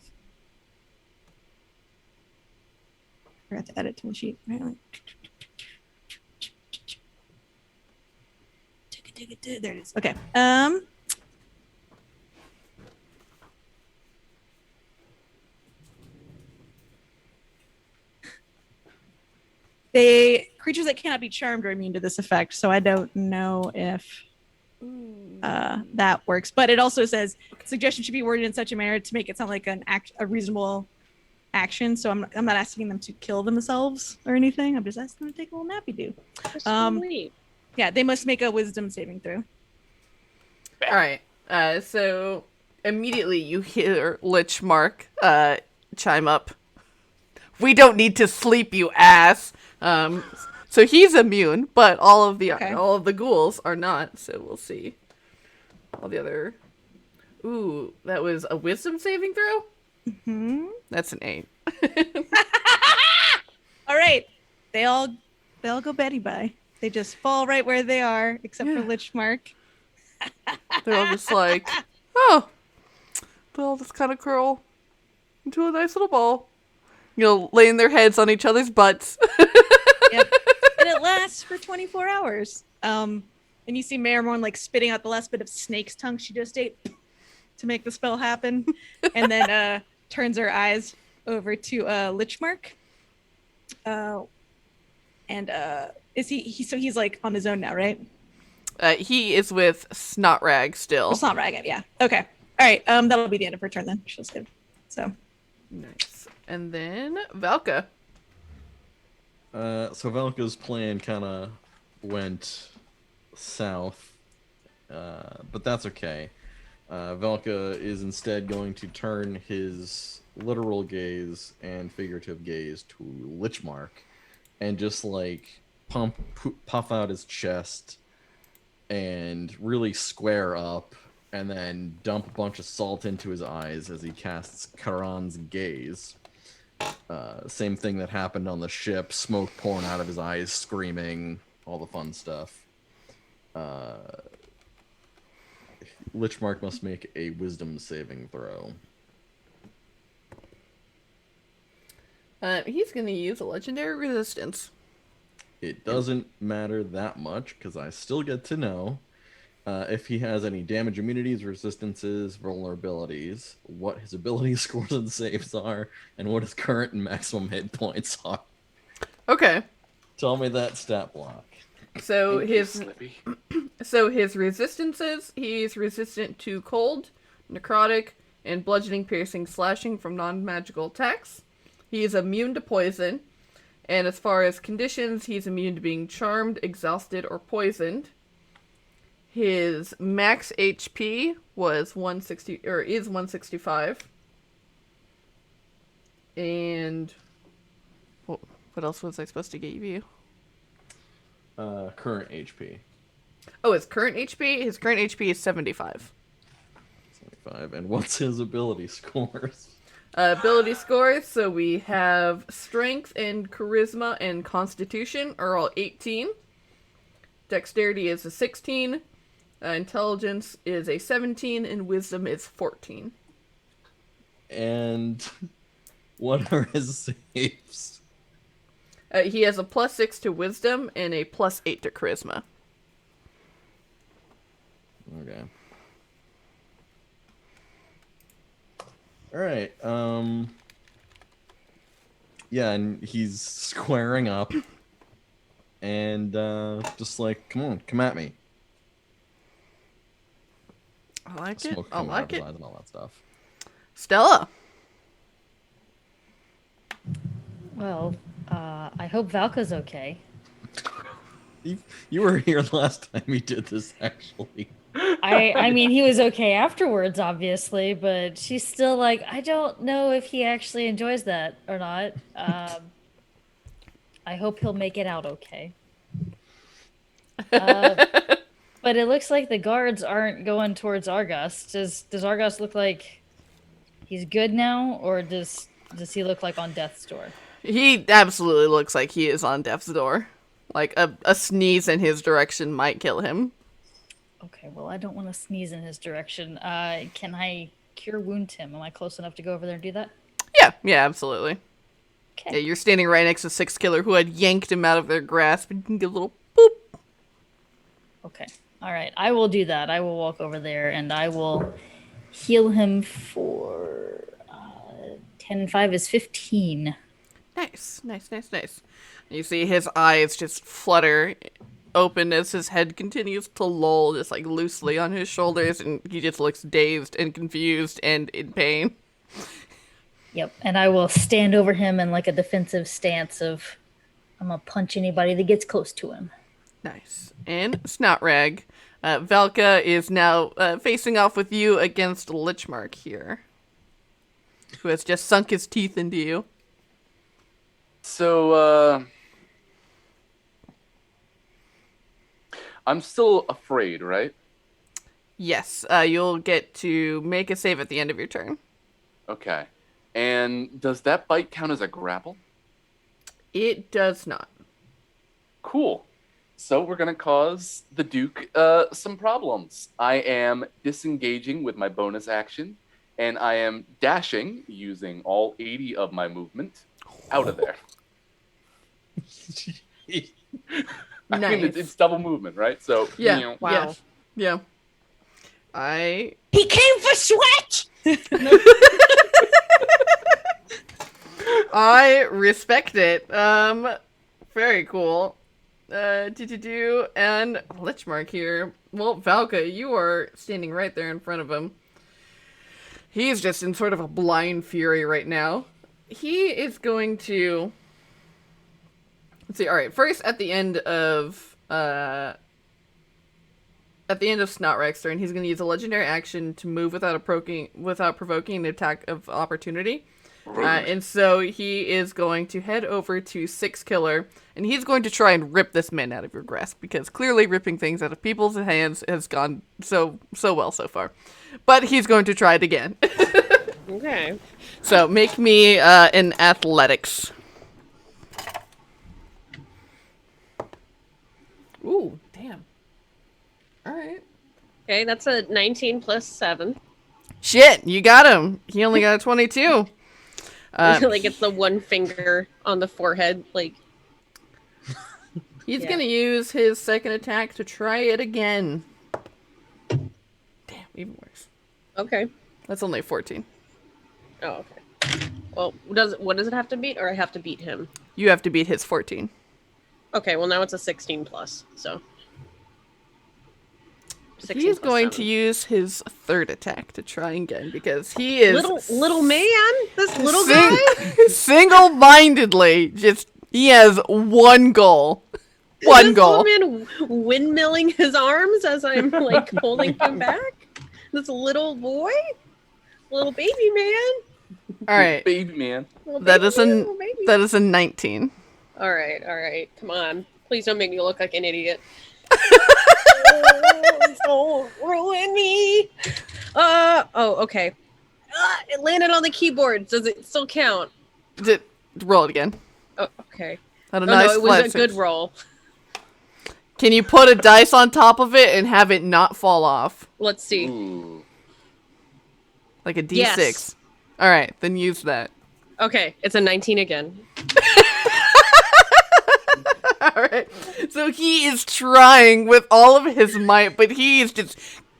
I forgot to add it to my sheet. Right. There it is. Okay. Creatures that cannot be charmed are immune to this effect, so I don't know if that works. But it also says suggestion should be worded in such a manner to make it sound like a reasonable action. So I'm not asking them to kill themselves or anything. I'm just asking them to take a little nappy do. Yeah, they must make a wisdom saving throw. All right. So immediately you hear Lich Mark chime up. We don't need to sleep, you ass. So he's immune, but all of the ghouls are not. So we'll see. All the other. Ooh, that was a wisdom saving throw. Mm-hmm. That's an 8. All right, they all go Betty bye. They just fall right where they are, except for Lich Mark. They're all just like, oh, they all just kind of curl into a nice little ball. Laying their heads on each other's butts. Yep. And it lasts for 24 hours. And you see Marrowmorn like spitting out the last bit of snake's tongue she just ate to make the spell happen, and then turns her eyes over to Lichmark. Is he's like on his own now, right? He is with Snotrag still. Oh, Snotrag, yeah. Okay. All right. That'll be the end of her turn then. She'll skip. So nice. And then Valka. So Valka's plan kind of went south, but that's okay. Valka is instead going to turn his literal gaze and figurative gaze to Lichmark and just like puff out his chest and really square up and then dump a bunch of salt into his eyes as he casts Karan's Gaze. Same thing that happened on the ship, smoke pouring out of his eyes, screaming, all the fun stuff. Lichmark must make a wisdom saving throw. He's going to use a legendary resistance. It doesn't matter that much, because I still get to know if he has any damage immunities, resistances, vulnerabilities, what his ability scores and saves are, and what his current and maximum hit points are. Okay. Tell me that stat block. So his resistances, he's resistant to cold, necrotic, and bludgeoning, piercing, slashing from non-magical attacks. He is immune to poison. And as far as conditions, he's immune to being charmed, exhausted, or poisoned. His max HP was 160, or is 165. And what else was I supposed to give you? Current HP. Oh, his current HP? His current HP is 75. 75. And what's his ability scores? Ability scores, so we have Strength and Charisma and Constitution are all 18. Dexterity is a 16. Intelligence is a 17, and Wisdom is 14. And what are his saves? He has a +6 to Wisdom and a +8 to Charisma. Okay. Alright, yeah, and he's squaring up, and, just like, come on, come at me. I like Smoke it. I coming out of like his it. eyes and all that stuff. Stella. Well, I hope Valka's okay. You were here last time he did this, actually. I mean, he was okay afterwards, obviously, but she's still like, I don't know if he actually enjoys that or not. I hope he'll make it out okay. But it looks like the guards aren't going towards Argos. Does Argos look like he's good now, or does he look like on death's door? He absolutely looks like he is on death's door. Like, a sneeze in his direction might kill him. Okay, well, I don't want to sneeze in his direction. Can I cure wound him? Am I close enough to go over there and do that? Yeah, absolutely. Okay. Yeah, you're standing right next to Six Killer, who had yanked him out of their grasp, and you can get a little boop. Okay. All right. I will do that. I will walk over there and I will heal him for 10 and 5 is 15. Nice. You see his eyes just flutter open as his head continues to loll just like loosely on his shoulders, and he just looks dazed and confused and in pain. Yep. And I will stand over him in like a defensive stance of I'm going to punch anybody that gets close to him. Nice. And Snotrag. Valka is now facing off with you against Lichmark here, who has just sunk his teeth into you. So, I'm still afraid, right? Yes, you'll get to make a save at the end of your turn. Okay. And does that bite count as a grapple? It does not. Cool. So we're going to cause the Duke some problems. I am disengaging with my bonus action, and I am dashing using all 80 of my movement out of there. I mean, it's double movement, right? So, Yeah. you know, Wow. Yeah. He came for sweat! I respect it. Very cool. And Lichmark here. Well, Valka, you are standing right there in front of him. He's just in sort of a blind fury right now. He is going to... Let's see, alright, first at the end of Snotrag's turn, he's going to use a legendary action to move without provoking an attack of opportunity. And so he is going to head over to Six Killer, and he's going to try and rip this man out of your grasp, because clearly ripping things out of people's hands has gone so well so far. But he's going to try it again. Okay. So make me an athletics. Ooh, damn. All right. Okay, that's a 19 plus 7. Shit, you got him. He only got a 22. Like it's the one finger on the forehead. Like He's gonna use his second attack to try it again. Damn, even worse. Okay. That's only 14. Oh, okay. Well, what does it have to beat, or I have to beat him? You have to beat his 14. Okay, well now it's a 16 plus, so. 16 He's plus going 7. to use his third attack to try again, because he is little man, this little guy. Single-mindedly, he has one goal. One goal. This little man windmilling his arms as I'm like holding him back. This little boy, little baby man. All right, Baby man. that is a 19. All right. Come on, please don't make me look like an idiot. Don't ruin me. Okay. It landed on the keyboard. Does it still count? Roll it again. Oh, okay. Had a No, nice it was flat a six. good roll. Can you put a dice on top of it and have it not fall off? Let's see. Ooh. Like a D6. Yes. All right, then use that. Okay, it's a 19 again. All right. So he is trying with all of his might, but he is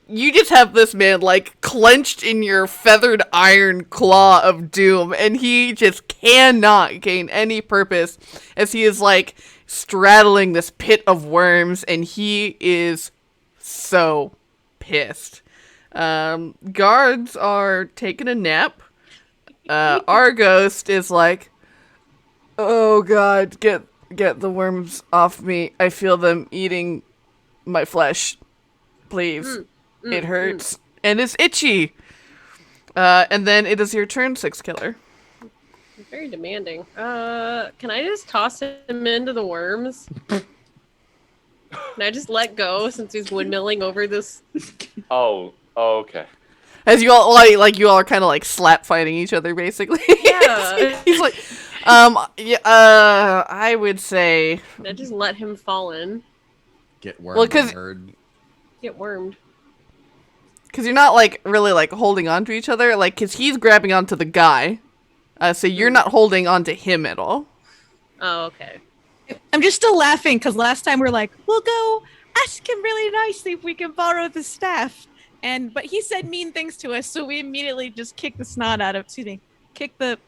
you just have this man like clenched in your feathered iron claw of doom, and he just cannot gain any purpose as he is like straddling this pit of worms, and he is so pissed. Guards are taking a nap. Our ghost is like, oh god, get the worms off me. I feel them eating my flesh. Please. It hurts. And it's itchy. And then it is your turn, Six Killer. Very demanding. Can I just toss him into the worms? Can I just let go since he's windmilling over this? Oh, okay. As you all you all are kind of like slap fighting each other, basically. Yeah. He's like, I would say. Can I just let him fall in? Get wormed. Well, 'cause- nerd. Get wormed. Because you're not like really like holding on to each other, like because he's grabbing onto the guy, so you're not holding onto him at all. Oh, okay. I'm just still laughing because last time we're like, we'll go ask him really nicely if we can borrow the staff. But he said mean things to us, so we immediately just kicked the snot out of, kick the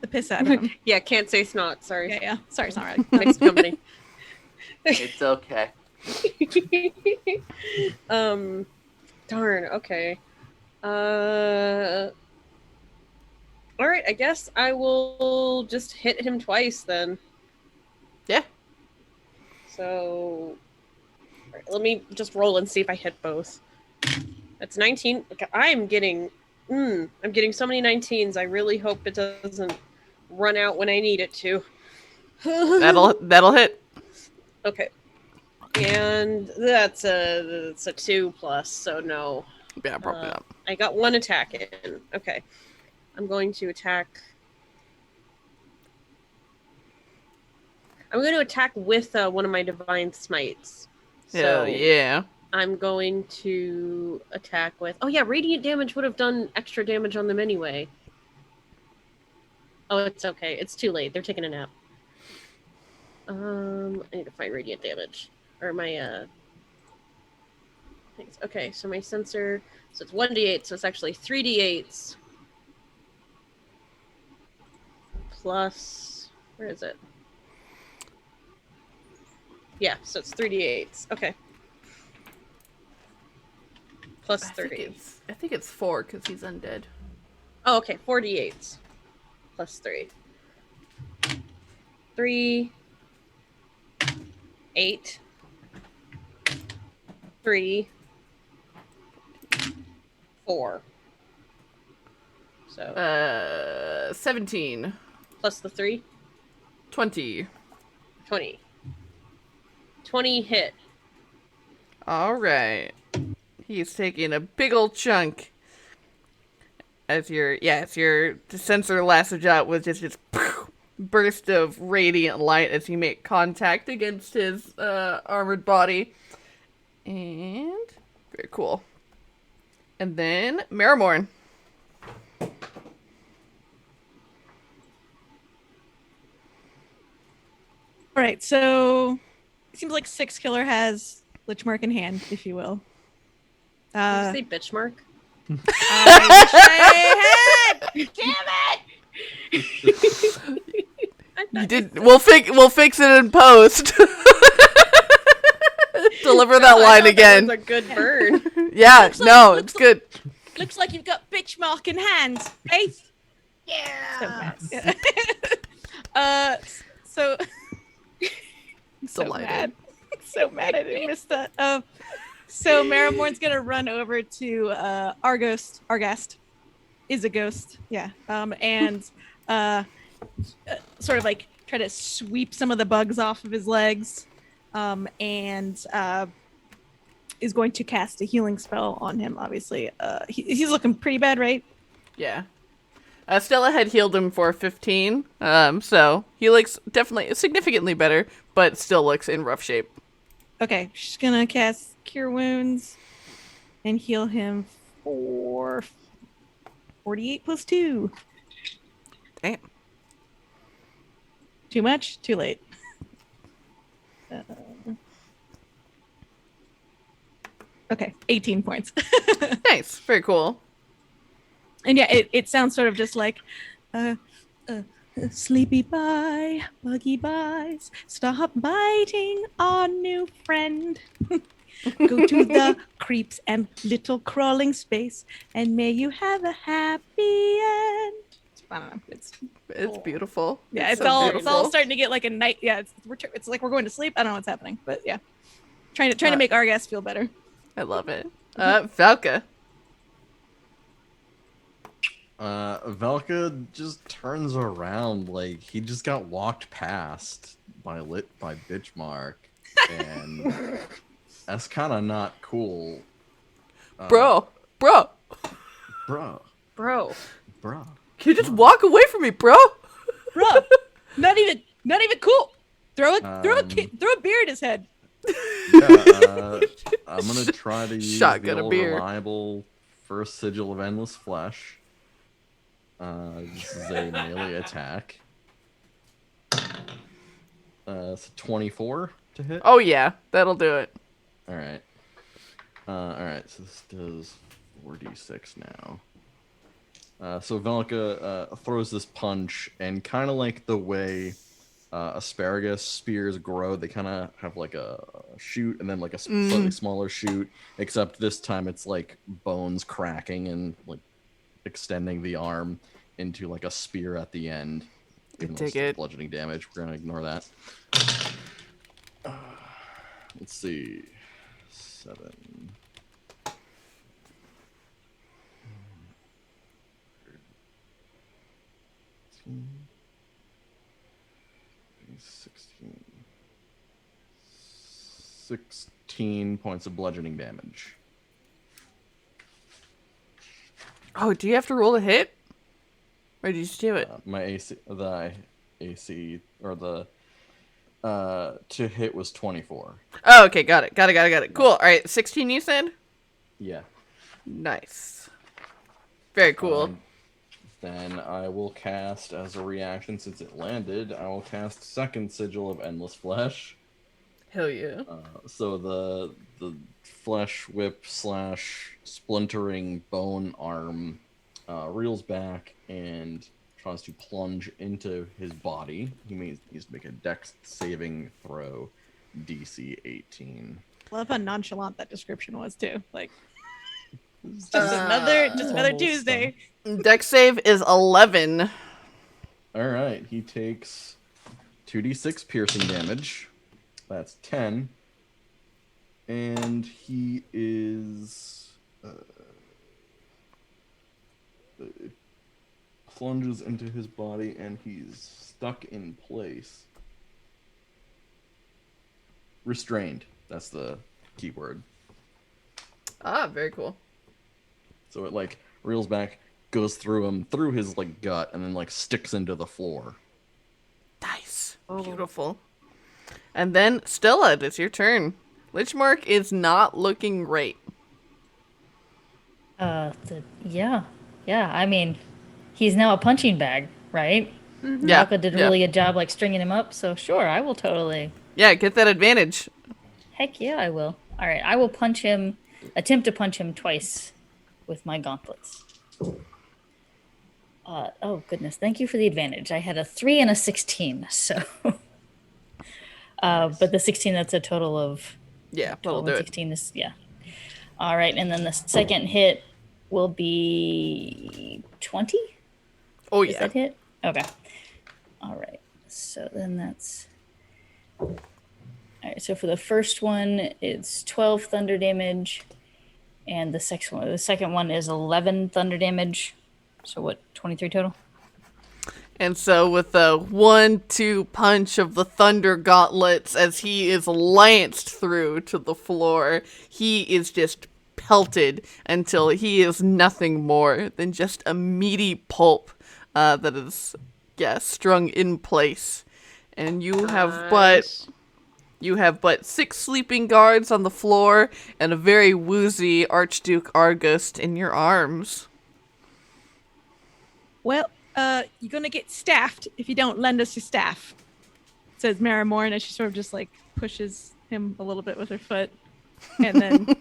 piss out of him. Yeah, can't say snot. Sorry. Yeah. Sorry, it's not right. Next company. It's okay. Darn. Okay. All right. I guess I will just hit him twice then. Yeah. So, all right, let me just roll and see if I hit both. That's 19. Okay, I'm getting so many 19s. I really hope it doesn't run out when I need it to. That'll hit. Okay. And that's a 2 plus, so no. Yeah, probably not. I got one attack in. Okay. I'm going to attack. I'm going to attack with one of my divine smites. Hell yeah. I'm going to attack with... Oh yeah, radiant damage would have done extra damage on them anyway. Oh, it's okay. It's too late. They're taking a nap. I need to find radiant damage. Or my, things. Okay, so my sensor... So it's 1d8, so it's actually 3d8s. Plus... Where is it? Yeah, so it's 3d8s. Okay. Plus 3. I think it's 4 because he's undead. Oh, okay. 4d8s. Plus 3. 3. 8. 3. 4. So 17. plus the 3. 20. 20. 20 hit. All right. He's taking a big old chunk. As your sensor lassoed out with just this burst of radiant light as you make contact against his armored body. And very cool. And then Marrowmorn. All right, so it seems like Six Killer has Lichmark in hand, if you will. Did you say bitch mark? I wish I had. Damn it! You did. We'll fix it in post. Deliver that line again. That was a good burn. Yeah, it's good. Looks like you've got bitch mark in hand, right? Yeah. So Delighted. mad. So mad I didn't miss that. So Marrowmorn's gonna run over to Argast is a ghost, yeah. And sort of like try to sweep some of the bugs off of his legs, and is going to cast a healing spell on him. Obviously, he's looking pretty bad, right? Yeah. Stella had healed him for 15, so he looks definitely significantly better, but still looks in rough shape. Okay, she's gonna cast Cure Wounds and heal him for 48 plus 2. Damn. Too much? Too late. Okay, 18 points. Nice. Very cool. And yeah, it sounds sort of just like, sleepy bye, buggy buys, stop biting our new friend. Go to the creeps and little crawling space, and may you have a happy end. I don't know. It's beautiful. Yeah, it's it's all beautiful. starting to get like a night. Yeah, it's like we're going to sleep. I don't know what's happening, but yeah, trying to make Argas feel better. I love it. Valka. Valka just turns around like he just got walked past by Bitchmark, and that's kind of not cool. Bro. Bro. Can you just walk away from me, bro? Bro, not even cool. Throw a beer at his head. Yeah, I'm gonna try to use Shotgun the a old beer. reliable first sigil of endless flesh. This is a melee attack. It's a 24 to hit. Oh yeah, that'll do it. All right. All right. So this does 4d6 now. So Valka throws this punch, and kind of like the way asparagus spears grow, they kind of have like a shoot and then like a slightly smaller shoot, except this time it's like bones cracking and like extending the arm into like a spear at the end. Even though it's still bludgeoning damage, we're gonna ignore that. Let's see. 7. 16 points of bludgeoning damage. Oh, do you have to roll a hit? Or did you just do it? My AC, or the to hit was 24. Oh, okay, got it. Cool. All right, 16 you said? Yeah. Nice. Very cool. Then I will cast, as a reaction, since it landed, I will cast Second Sigil of Endless Flesh. Hell yeah. So the flesh whip / splintering bone arm reels back and tries to plunge into his body. He needs to make a dex saving throw, DC 18. I love how nonchalant that description was too. Like, just another Tuesday. Dex save is 11. All right, he takes 2d6 piercing damage. That's 10. And he is plunges into his body, and he's stuck in place. Restrained. That's the key word. Ah, very cool. So it like reels back, goes through him, through his like gut, and then like sticks into the floor. Nice. Oh. Beautiful. And then, Stella, it's your turn. Lichmark is not looking great. Yeah. I mean, he's now a punching bag, right? Yeah. Valka did a really good job, like stringing him up. So sure, I will totally. Yeah, get that advantage. Heck yeah, I will. All right, I will punch him. Attempt to punch him twice with my gauntlets. Oh goodness, thank you for the advantage. I had a 3 and a 16, so. But the 16, that's a total of. Yeah, that'll 12 do and it. 16 is yeah. All right, and then the second hit will be 20. Oh, Is yeah. that hit? Okay. All right. So then that's. All right. So for the first one, it's 12 thunder damage, and the second one is 11 thunder damage. So what? 23 total. And so with the 1-2 punch of the thunder gauntlets as he is lanced through to the floor, he is just pelted until he is nothing more than just a meaty pulp that is, strung in place. And you have but 6 sleeping guards on the floor and a very woozy Archduke Argust in your arms. Well, you're gonna get staffed if you don't lend us your staff, says Marrowmorn as she sort of just like pushes him a little bit with her foot. And then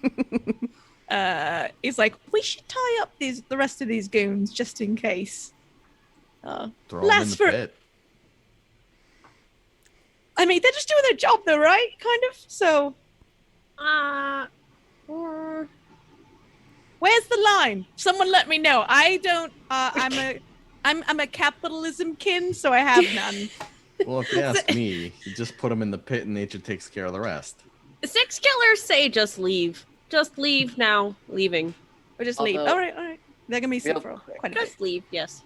he's like, we should tie up the rest of these goons just in case. Throw them in the pit. I mean, they're just doing their job though, right? Kind of. So where's the line? Someone let me know. I don't I'm a capitalism kin, so I have none. Well, if you ask me, you just put them in the pit and nature takes care of the rest. 6 killers say just leave. Just leave now. Leaving. Or just leave. All right. They're gonna be sick for quite a bit. Just leave. Yes.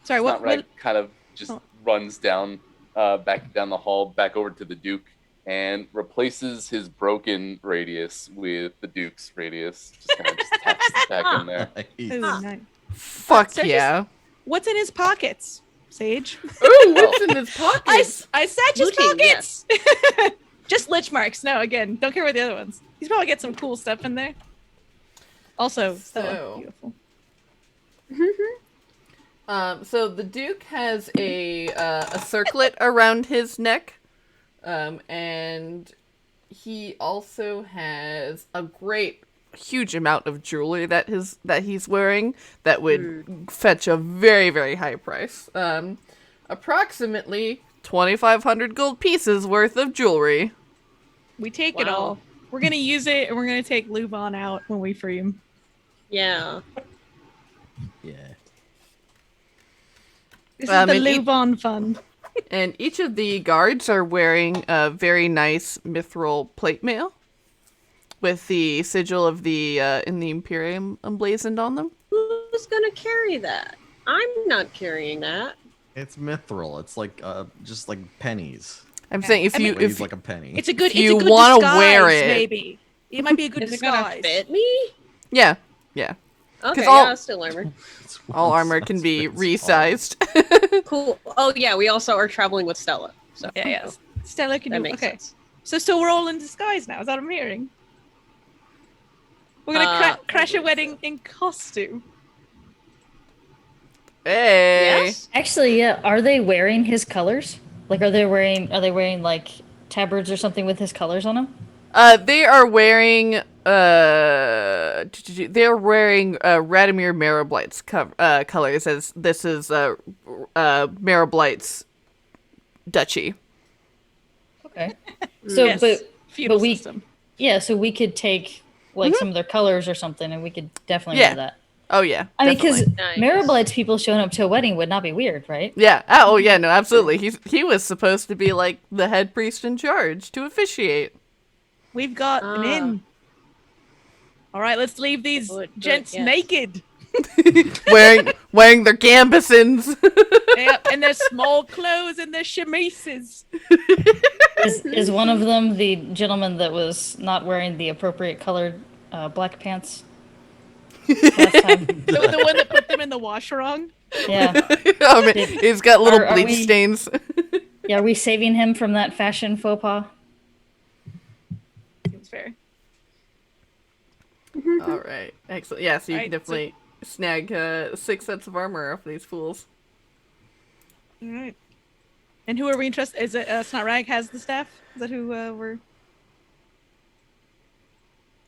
Sorry, what? Kind of just runs down, back down the hall, back over to the Duke, and replaces his broken radius with the Duke's radius. Just kind of taps it back in there. Ooh, nice. Fuck So yeah. What's in his pockets, Sage? Ooh, what's in his pockets? I said his Looting, pockets. Just lich marks. No, again, don't care about the other ones. He's probably got some cool stuff in there. Also, So- beautiful. So the Duke has a circlet around his neck, and he also has a huge amount of jewelry that he's wearing that would fetch a very, very high price. Approximately 2,500 gold pieces worth of jewelry. We take it Wow. all. We're gonna use it, and we're gonna take LuVon out when we free him. Yeah. Yeah. This is the and LuVon fund. And each of the guards are wearing a very nice mithril plate mail with the sigil of the in the Imperium emblazoned on them. Who's gonna carry that? I'm not carrying that. It's mithril. It's like just like pennies. I'm saying if you Weighs like a penny. It's a good. If you it's a good wanna disguise, wear it- maybe it might be a good Is it gonna disguise. fit me? yeah. Okay, all- yeah, still armor. It's All one armor can size be fits all. resized. Cool. Oh yeah, we also are traveling with Stella. So Yeah. Stella, can that you? makes Okay. sense. So we're all in disguise now. Is that what I'm hearing? We're gonna crash a wedding in costume. Hey. Yes. Actually, yeah. Are they wearing his colors? Like, are they wearing like tabards or something with his colors on them? They are wearing Radomir Marrowblight's colors, as this is Marrowblight's duchy. Okay. So, Yes. but Feudal we- system. yeah, so we could take like some of their colors or something, and we could definitely Yeah. do that. Oh yeah. I mean, because definitely. Nice. Marrowblight's people showing up to a wedding would not be weird, right? Yeah. Oh yeah. No, absolutely. He was supposed to be like the head priest in charge to officiate. We've got an Ah. inn. All right, let's leave these Good, gents yes. naked. wearing their gambesons. Yep, and their small clothes and their chemises. Is one of them the gentleman that was not wearing the appropriate colored black pants last time? The one that put them in the wash wrong? Yeah. I mean, he's got little Are bleach we- stains. Yeah, are we saving him from that fashion faux pas? Seems fair. All right, excellent. Yeah, so you Right, can definitely snag 6 sets of armor off these fools. All right. And who are we interested? Is it Snotrag has the staff? Is that who we're?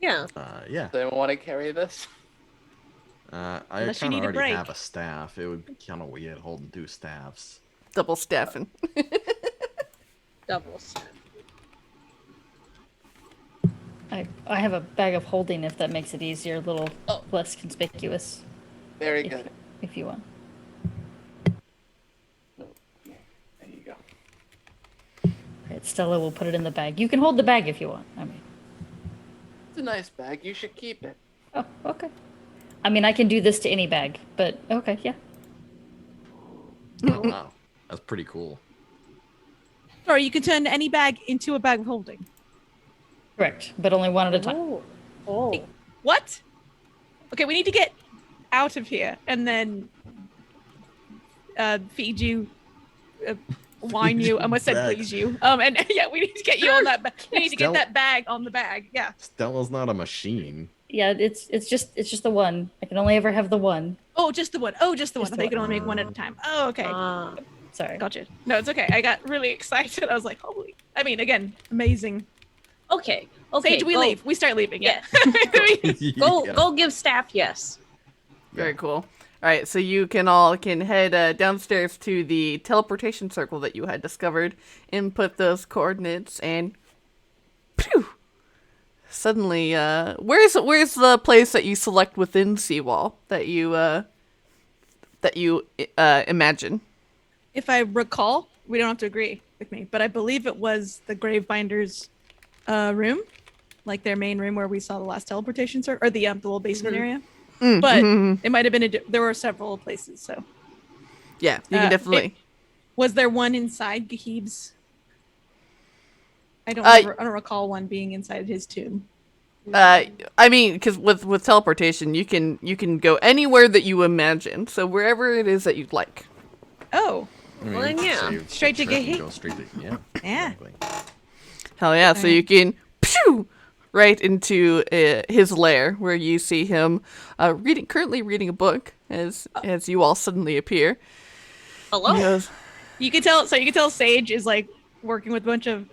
Yeah. Yeah. Does anyone want to carry this? I Unless you kind of need a already break. have a staff. It would be kind of weird holding 2 staffs. Double staffing. Doubles. I have a bag of holding if that makes it easier, a little less conspicuous, Very good. if you want. There you go. Right, Stella will put it in the bag. You can hold the bag if you want. I mean, It's a nice bag. You should keep it. oh, okay. I mean, I can do this to any bag, but okay, yeah. Oh, wow. That's pretty cool. Sorry, you can turn any bag into a bag of holding. Correct, but only one at a time. Oh. What? Okay, we need to get out of here and then feed you, wine you. I almost said Bag. please you. And yeah, we need to get you on that. We need to get Stella- that bag on the bag. Yeah. Stella's not a machine. Yeah, it's just the one. I can only ever have the one. Oh, just the one. Oh, just the one. Just I the think you can one. only make one at a time. Oh, okay. Sorry. Gotcha. No, it's okay. I got really excited. I was like, holy. I mean, again, amazing. Okay. Okay. Sage, we go- leave. We start leaving. Yeah. Go Yeah. go give staff yes. Very cool. All right, so you can head downstairs to the teleportation circle that you had discovered, input those coordinates, and phew, suddenly, where's the place that you select within Seawall that you imagine? If I recall, we don't have to agree with me, but I believe it was the Gravebinder's room, like their main room where we saw the last teleportation circle, or the little basement area. But it might have been there were several places. So Yeah, you can definitely. was there one inside Gahib's? I don't recall one being inside his tomb. I mean, because with teleportation, you can go anywhere that you imagine. So wherever it is that you'd like. Oh, I mean, Well, then, yeah. save Straight to trip and Gahib. Go straight to Yeah. exactly. Hell yeah! So Alright. you can pew right into his lair, where you see him currently reading a book as you all suddenly appear. Hello. He goes, you can tell. So you can tell Sage is like working with a bunch of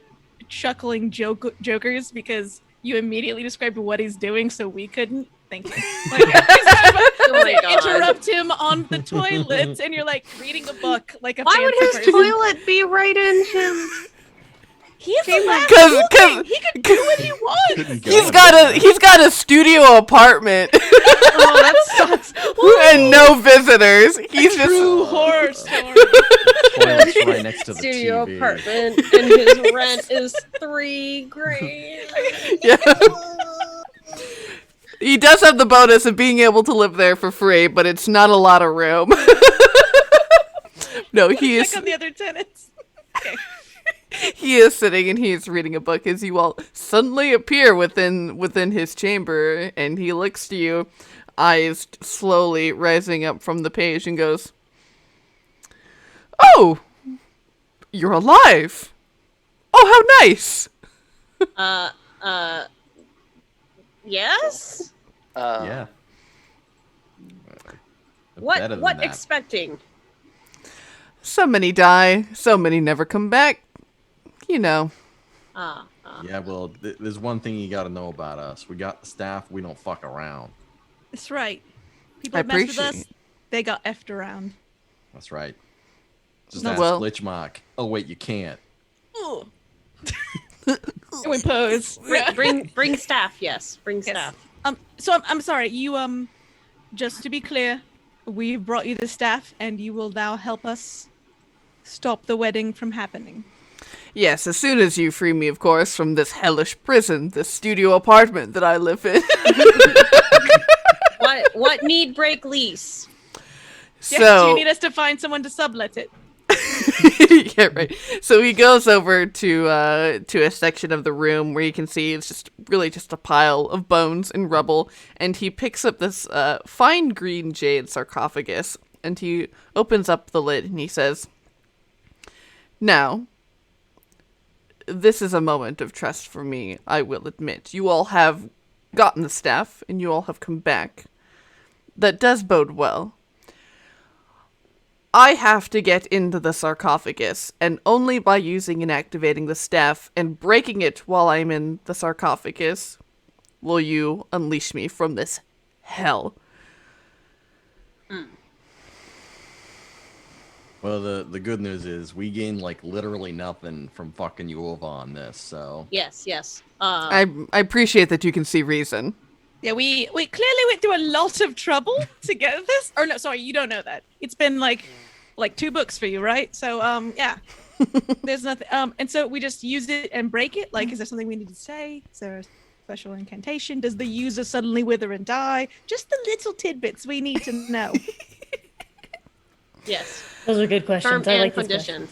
chuckling jokers because you immediately described what he's doing, so we couldn't. Thank you. Like, Oh my God. interrupt him on the toilet, and you're like reading a book like a Why would fancy his person. toilet be right in him? He's the last Cause- king. He can do what he wants. Couldn't go he's got a studio apartment Oh, that sucks. and no visitors. He's just True horror story. Toilet's right next to the Studio TV. apartment, and his rent is $3 grand. yeah. He does have the bonus of being able to live there for free, but it's not a lot of room. No, he is. Check on the other tenants. Okay. He is sitting and he is reading a book as you all suddenly appear within his chamber, and he looks to you, eyes slowly rising up from the page, and goes, "Oh, you're alive! Oh, how nice!" Yes? Yeah. Better than What that. expecting? So many die, so many never come back. You know. Yeah, well, there's one thing you got to know about us. We got the staff. We don't fuck around. That's right. People I that mess with us, appreciate- they got effed around. That's right. Just No, ask well- Glitchmark. Oh wait, you can't. Ooh. We pose. Bring staff, yes. Bring Yes. staff. So I'm sorry. You just to be clear, we brought you the staff, and you will now help us stop the wedding from happening. Yes, as soon as you free me, of course, from this hellish prison, this studio apartment that I live in. What need break lease? Yes, So you need us to find someone to sublet it. yeah, right. So he goes over to a section of the room where you can see it's just really just a pile of bones and rubble, and he picks up this fine green jade sarcophagus, and he opens up the lid and he says, "Now, this is a moment of trust for me, I will admit. You all have gotten the staff, and you all have come back. That does bode well. I have to get into the sarcophagus, and only by using and activating the staff and breaking it while I'm in the sarcophagus will you unleash me from this hell." Well, the good news is we gain like literally nothing from fucking you over on this. So Yes, yes. I appreciate that you can see reason. Yeah, we clearly went through a lot of trouble to get this. Or no, sorry, you don't know that. It's been like 2 books for you, right? So yeah. There's nothing and so we just use it and break it? Like, is there something we need to say? Is there a special incantation? Does the user suddenly wither and die? Just the little tidbits we need to know. Yes. Those are good questions. Term I and like these condition.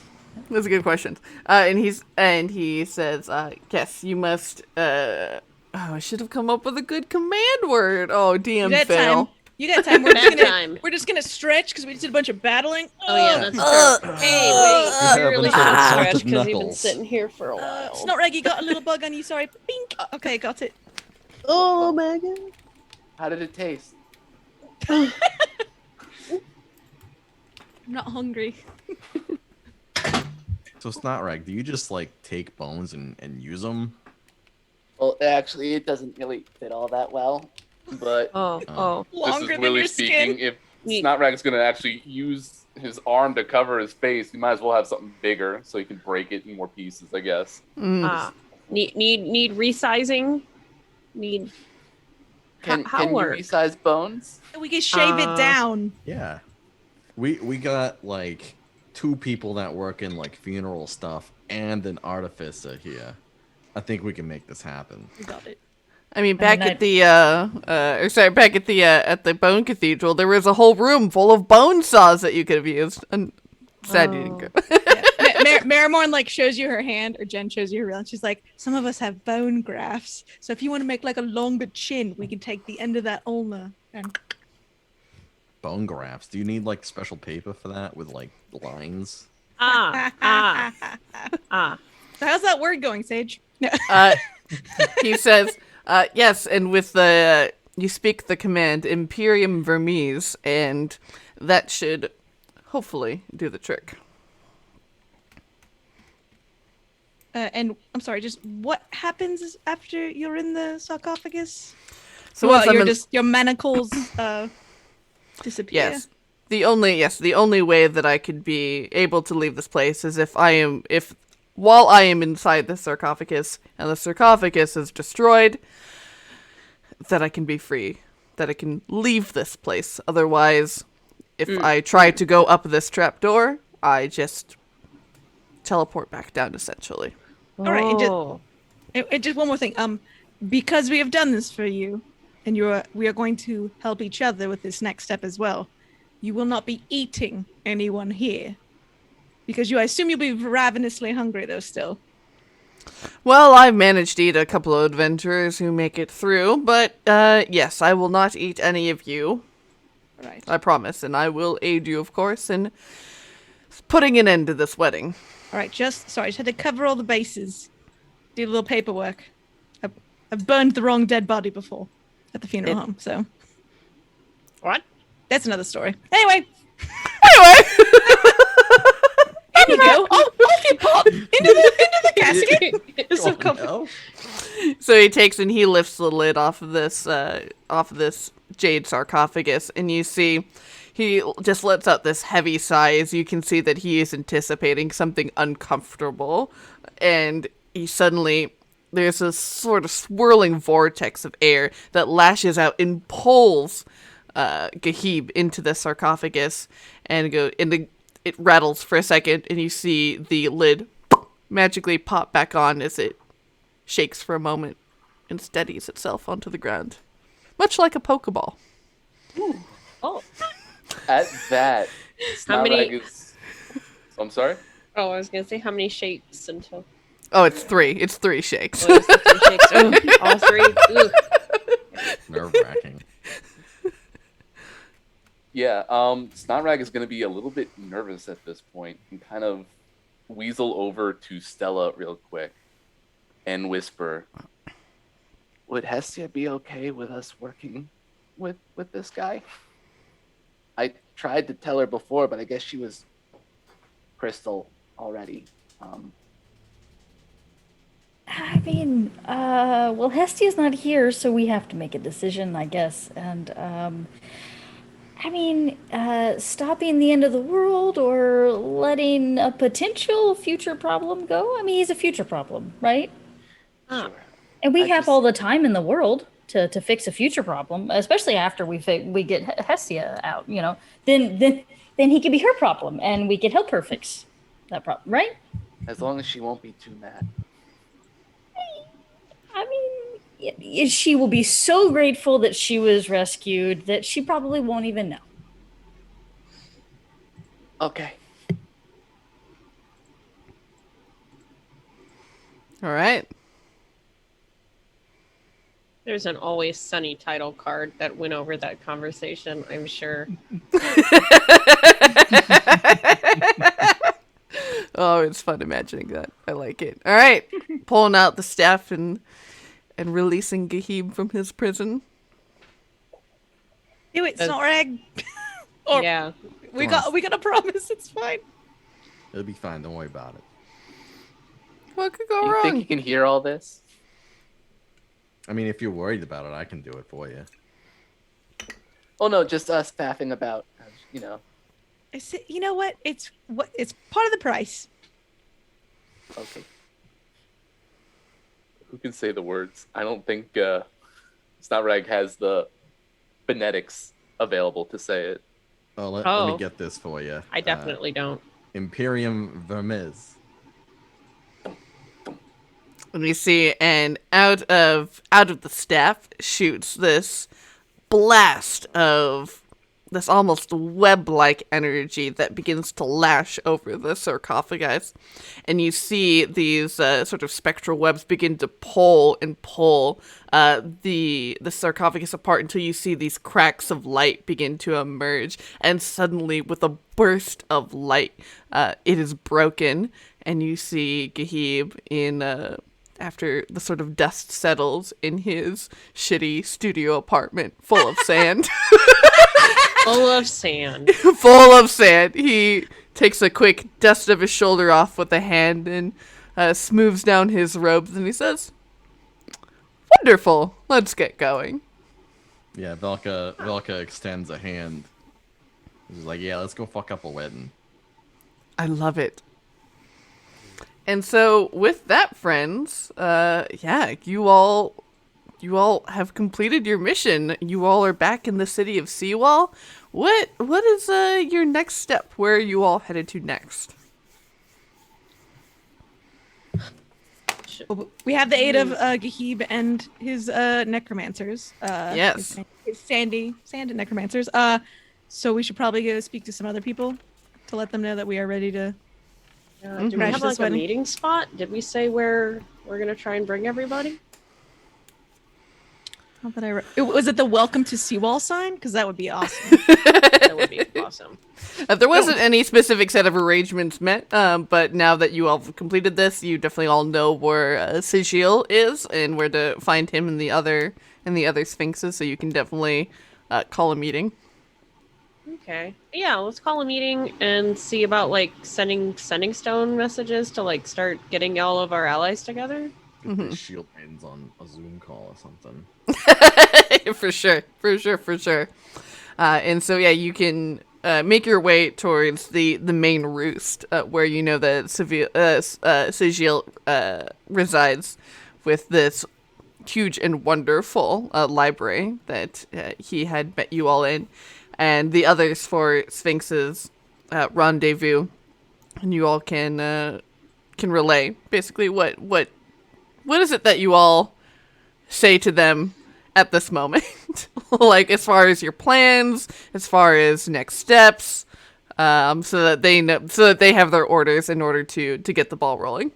That's a good question. And he says, yes, you must. I should have come up with a good command word. Oh, You DM got fail. time. You got time. We're just Bad gonna time. we're just gonna stretch because we just did a bunch of battling. Oh yeah, that's true. Hey, wait, you really until should it's stretch salted because you've been knuckles. sitting here for a while. Snotrag, you got a little bug on you. Sorry. Bink. Okay, got it. Oh my god. How did it taste? I'm not hungry. So Snotrag, do you just like take bones and use them? Well, actually, it doesn't really fit all that well. But Oh. this Longer is than Willy your speaking. skin. If Neat. Snotrag's going to actually use his arm to cover his face, he might as well have something bigger so he can break it in more pieces, I guess. Need resizing. Need. Can how you work? resize bones? We can shave it down. Yeah. We got like 2 people that work in like funeral stuff and an artificer here. I think we can make this happen. We got it. I mean, back at the Bone Cathedral, there was a whole room full of bone saws that you could have used. And sad you didn't go. Marrowmorn like shows you her hand, or Jen shows you her reel, and she's like, "Some of us have bone grafts, so if you want to make like a longer chin, we can take the end of that ulna." And Bone grafts. Do you need like special paper for that with like lines? So how's that word going, Sage? No. He says, yes, and with the, you speak the command Imperium Vermes, and that should hopefully do the trick. And I'm sorry, just what happens after you're in the sarcophagus? So Well, once I'm you're in- just your manacles disappear. Yes. The only way that I could be able to leave this place is if while I am inside the sarcophagus and the sarcophagus is destroyed, that I can be free, that I can leave this place. Otherwise, if I try to go up this trapdoor, I just teleport back down essentially. All right, and just one more thing. Because we have done this for you, and we are going to help each other with this next step as well. You will not be eating anyone here, because I assume you'll be ravenously hungry though still. Well, I've managed to eat a couple of adventurers who make it through, but yes, I will not eat any of you. All right. I promise, and I will aid you, of course, in putting an end to this wedding. All right. Just had to cover all the bases. Do a little paperwork. I've burned the wrong dead body before at the funeral home, so. What? That's another story. Anyway. In you go. Oh, off you pop into the casket. It's so comfortable. No? So he takes and he lifts the lid off of this jade sarcophagus, and you see he just lets out this heavy sigh as you can see that he is anticipating something uncomfortable, and there's a sort of swirling vortex of air that lashes out and pulls Gahib into the sarcophagus, and it rattles for a second, and you see the lid magically pop back on as it shakes for a moment and steadies itself onto the ground, much like a Pokeball. Oh, At that, How many- Snarrag is. I'm sorry? I was gonna say how many shakes until. Oh, it's 3. It's 3 shakes. Oh, it's the 3 shakes. Ooh, all 3. Ooh. Nerve wracking. Yeah, Snarrag is going to be a little bit nervous at this point and kind of weasel over to Stella real quick and whisper, "Would Hestia be okay with us working with this guy? I tried to tell her before, but I guess she was crystal already." I mean, well, Hestia's not here, so we have to make a decision, I guess. And, I mean, stopping the end of the world or letting a potential future problem go? I mean, he's a future problem, right? Sure. And we I have just- all the time in the world to fix a future problem, especially after we get Hestia out, you know. Then he could be her problem, and we could help her fix that problem, right? As long as she won't be too mad. I mean, she will be so grateful that she was rescued that she probably won't even know. Okay. All right. There's an Always Sunny title card that went over that conversation, I'm sure. Oh, it's fun imagining that. I like it. All right. Pulling out the staff and releasing Gahib from his prison. Do it, Snorag. Or Yeah. we got a promise. It's fine. It'll be fine. Don't worry about it. What could go You wrong? think you can hear all this? I mean, if you're worried about it, I can do it for you. Oh no, just us faffing about, you know. You know what? It's part of the price. Okay. Who can say the words? I don't think Snarrag has the phonetics available to say it. Oh, let Oh. me get this for you. I definitely don't. Imperium Vermiz. Let me see, and out of the staff shoots this blast of this almost web-like energy that begins to lash over the sarcophagus, and you see these sort of spectral webs begin to pull the sarcophagus apart until you see these cracks of light begin to emerge, and suddenly, with a burst of light, it is broken, and you see Gahib in after the sort of dust settles in his shitty studio apartment full of sand. Full of sand. Full of sand. He takes a quick dust of his shoulder off with a hand and smooths down his robes, and he says, "Wonderful. Let's get going." Yeah, Valka extends a hand. He's like, yeah, let's go fuck up a wedding. I love it. And so, with that, friends, yeah, you all have completed your mission. You all are back in the city of Seawall. What is your next step? Where are you all headed to next? We have the aid of Gahib and his necromancers. Yes. His sand necromancers. So we should probably go speak to some other people to let them know that we are ready to. Do we Crash have this like a wedding. meeting spot? Did we say where we're gonna try and bring everybody? Not that was it the welcome to Seawall sign? Because that would be awesome. That would be awesome. There wasn't any specific set of arrangements met, but now that you all have completed this, you definitely all know where Sigil is and where to find him and the other sphinxes. So you can definitely call a meeting. Okay. Yeah, let's call a meeting and see about like sending stone messages to like start getting all of our allies together. Get the shield maidens on a Zoom call or something. For sure. And so yeah, you can make your way towards the main roost, where you know that Sigil resides, with this huge and wonderful library that he had met you all in, and the others for Sphinx's rendezvous, and you all can relay basically what is it that you all say to them at this moment. like as far as your plans, as far as next steps, so that they know, so that they have their orders in order to get the ball rolling.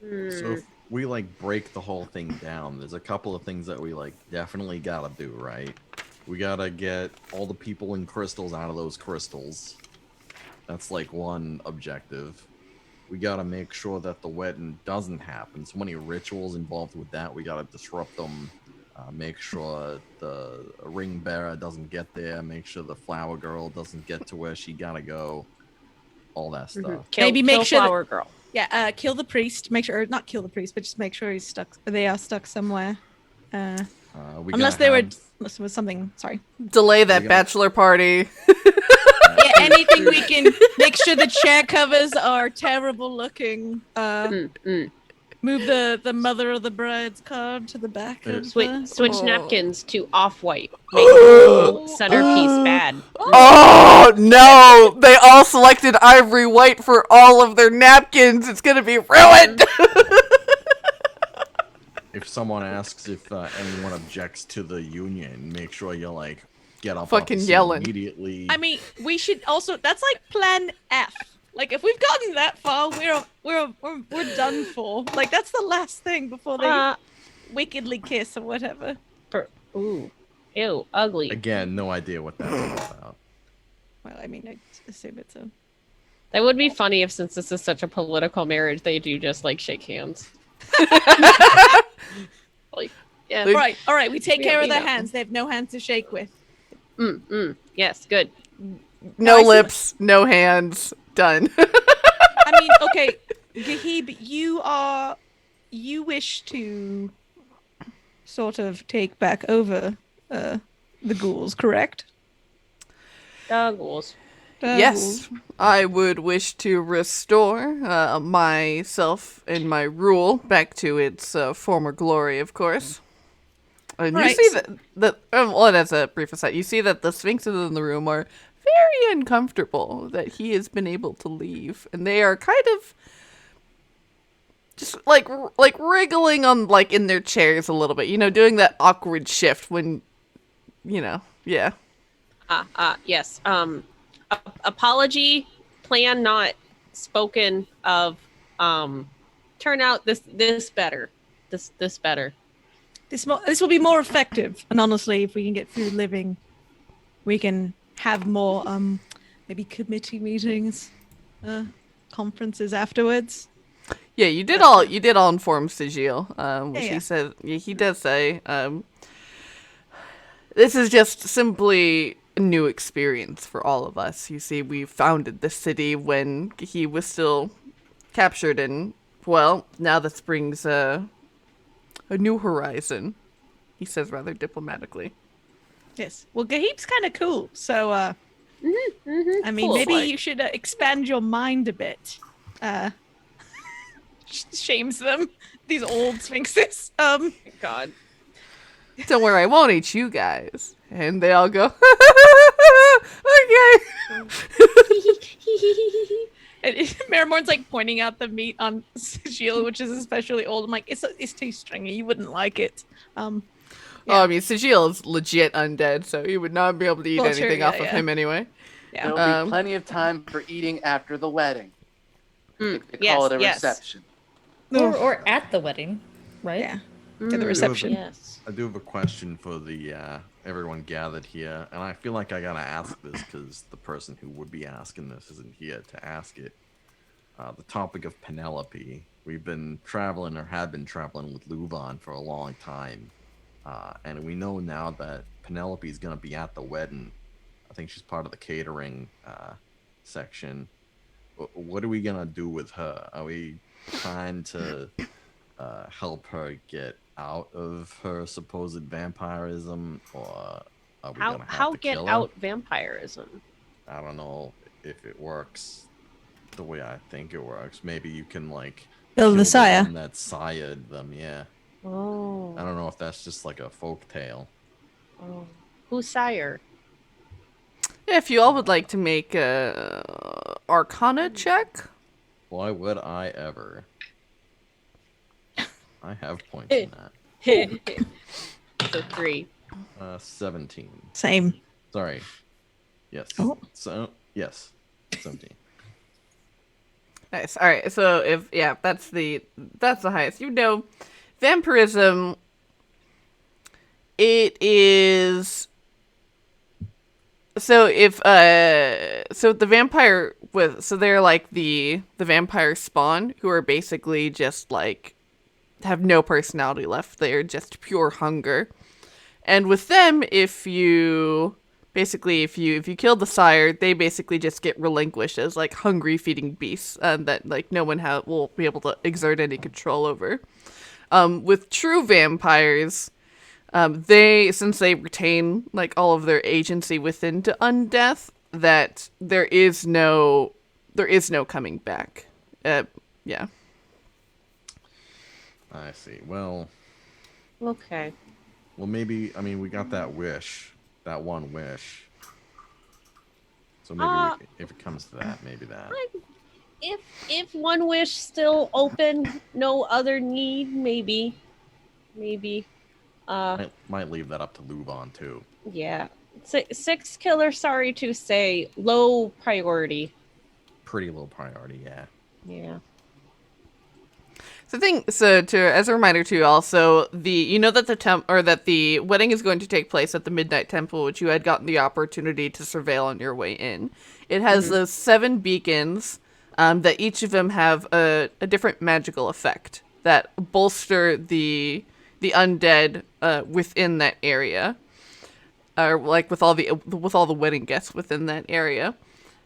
So if we like break the whole thing down, there's a couple of things that we like definitely gotta do, right? We gotta get all the people in crystals out of those crystals. That's like one objective. We gotta make sure that the wedding doesn't happen. So many rituals involved with that. We gotta disrupt them. Make sure the ring bearer doesn't get there. Make sure the flower girl doesn't get to where she gotta go. All that stuff. Kill flower girl. Yeah, kill the priest. Make sure, or not kill the priest, but just make sure he's stuck. They are stuck somewhere. Unless they were was something. Sorry. Delay that bachelor party. Yeah, anything we can. Make sure the chair covers are terrible looking. Move the mother of the bride's card to the back of Switch napkins to off-white. Make the centerpiece bad. Oh no! They all selected ivory white for all of their napkins. It's gonna be ruined. If someone asks if anyone objects to the union, make sure you like get up fucking off the seat yelling immediately. I mean, we should also. That's like Plan F. Like if we've gotten that far, we're done for. Like that's the last thing before they wickedly kiss or whatever. Ooh, ew, ugly. Again, no idea what that's all about. Well, I mean, I assume it's a. That would be funny if, since this is such a political marriage, they do just like shake hands. Like, yeah. All right. We take care of their hands. They have no hands to shake with. Yes, good. No lips, no hands. Done. I mean, okay, Gahib, you wish to sort of take back over the ghouls, correct? Ghouls. Yes, I would wish to restore myself and my rule back to its former glory, of course. And you see that well, as a brief aside, you see that the sphinxes in the room are very uncomfortable that he has been able to leave, and they are kind of just like wriggling on like in their chairs a little bit, doing that awkward shift when, yeah. Yes. Apology, plan not spoken of. Turn out this better. This better. This will be more effective, and honestly, if we can get through living, we can have more maybe committee meetings, conferences afterwards. Yeah, you did all inform Sigil, which yeah. he said he does say this is just simply a new experience for all of us. You see, we founded this city when he was still captured, and well, now this brings a new horizon, he says rather diplomatically. Yes. Well, Gahib's kind of cool, so I mean, Cool. maybe you should expand your mind a bit. Shames them, these old sphinxes. God. Don't worry, I won't eat you guys. And they all go, okay. And Marrowmorn's like pointing out the meat on Sigil, which is especially old. I'm like, it's too stringy. You wouldn't like it. Yeah. Oh, I mean, Sigil is legit undead, so he would not be able to eat anything off of him anyway. Yeah. There'll be plenty of time for eating after the wedding. They call it a reception. Or at the wedding, right? Yeah. To the reception. Yes. I do have a question for the everyone gathered here, and I feel like I gotta ask this because the person who would be asking this isn't here to ask it. The topic of Penelope. We've been traveling, or had been traveling, with LuVon for a long time, and we know now that Penelope is gonna be at the wedding. I think she's part of the catering section. What are we gonna do with her? Are we trying to help her get out of her supposed vampirism, or are we gonna have how to get kill her? out vampirism? I don't know if it works the way I think it works. Maybe you can like Kill the sire. one that sired them. Yeah. Oh. I don't know if that's just like a folk tale. Oh. Who's sire? If you all would like to make a Arcana check. Why would I ever? I have points in that. So 3. 17. Same. Sorry. Yes. Oh. So yes, 17. Nice. All right. So that's the highest. Vampirism. It is. So the vampire they're like the vampire spawn, who are basically just like have no personality left. They're just pure hunger. And with them, if you kill the sire, they basically just get relinquished as like hungry feeding beasts, that like no one will be able to exert any control over. With true vampires, since they retain like all of their agency within to undeath, that there is no coming back. Yeah. I see. Well, Okay. maybe, I mean, we got that one wish. So maybe if it comes to that, maybe that. If one wish still open, no other need, maybe. Might leave that up to LuVon too. Yeah. 6 killer, sorry to say, low priority. Pretty low priority, yeah. Yeah. As a reminder too, also that the wedding is going to take place at the Midnight Temple, which you had gotten the opportunity to surveil on your way in. It has those 7 beacons, that each of them have a different magical effect that bolster the undead within that area, or like with all the wedding guests within that area.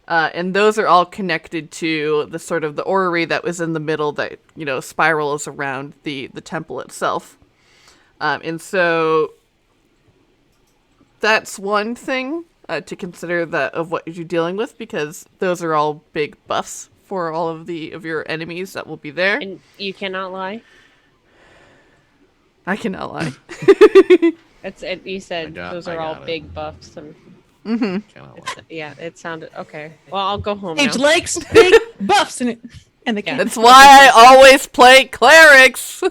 And those are all connected to the sort of the orrery that was in the middle that, spirals around the temple itself. And so that's one thing to consider of what you're dealing with, because those are all big buffs for all of your enemies that will be there. And you cannot lie? I cannot lie. You said those are all big buffs. And it sounded okay. Well, I'll go home now. Age likes big buffs and the cat. That's why I always play clerics.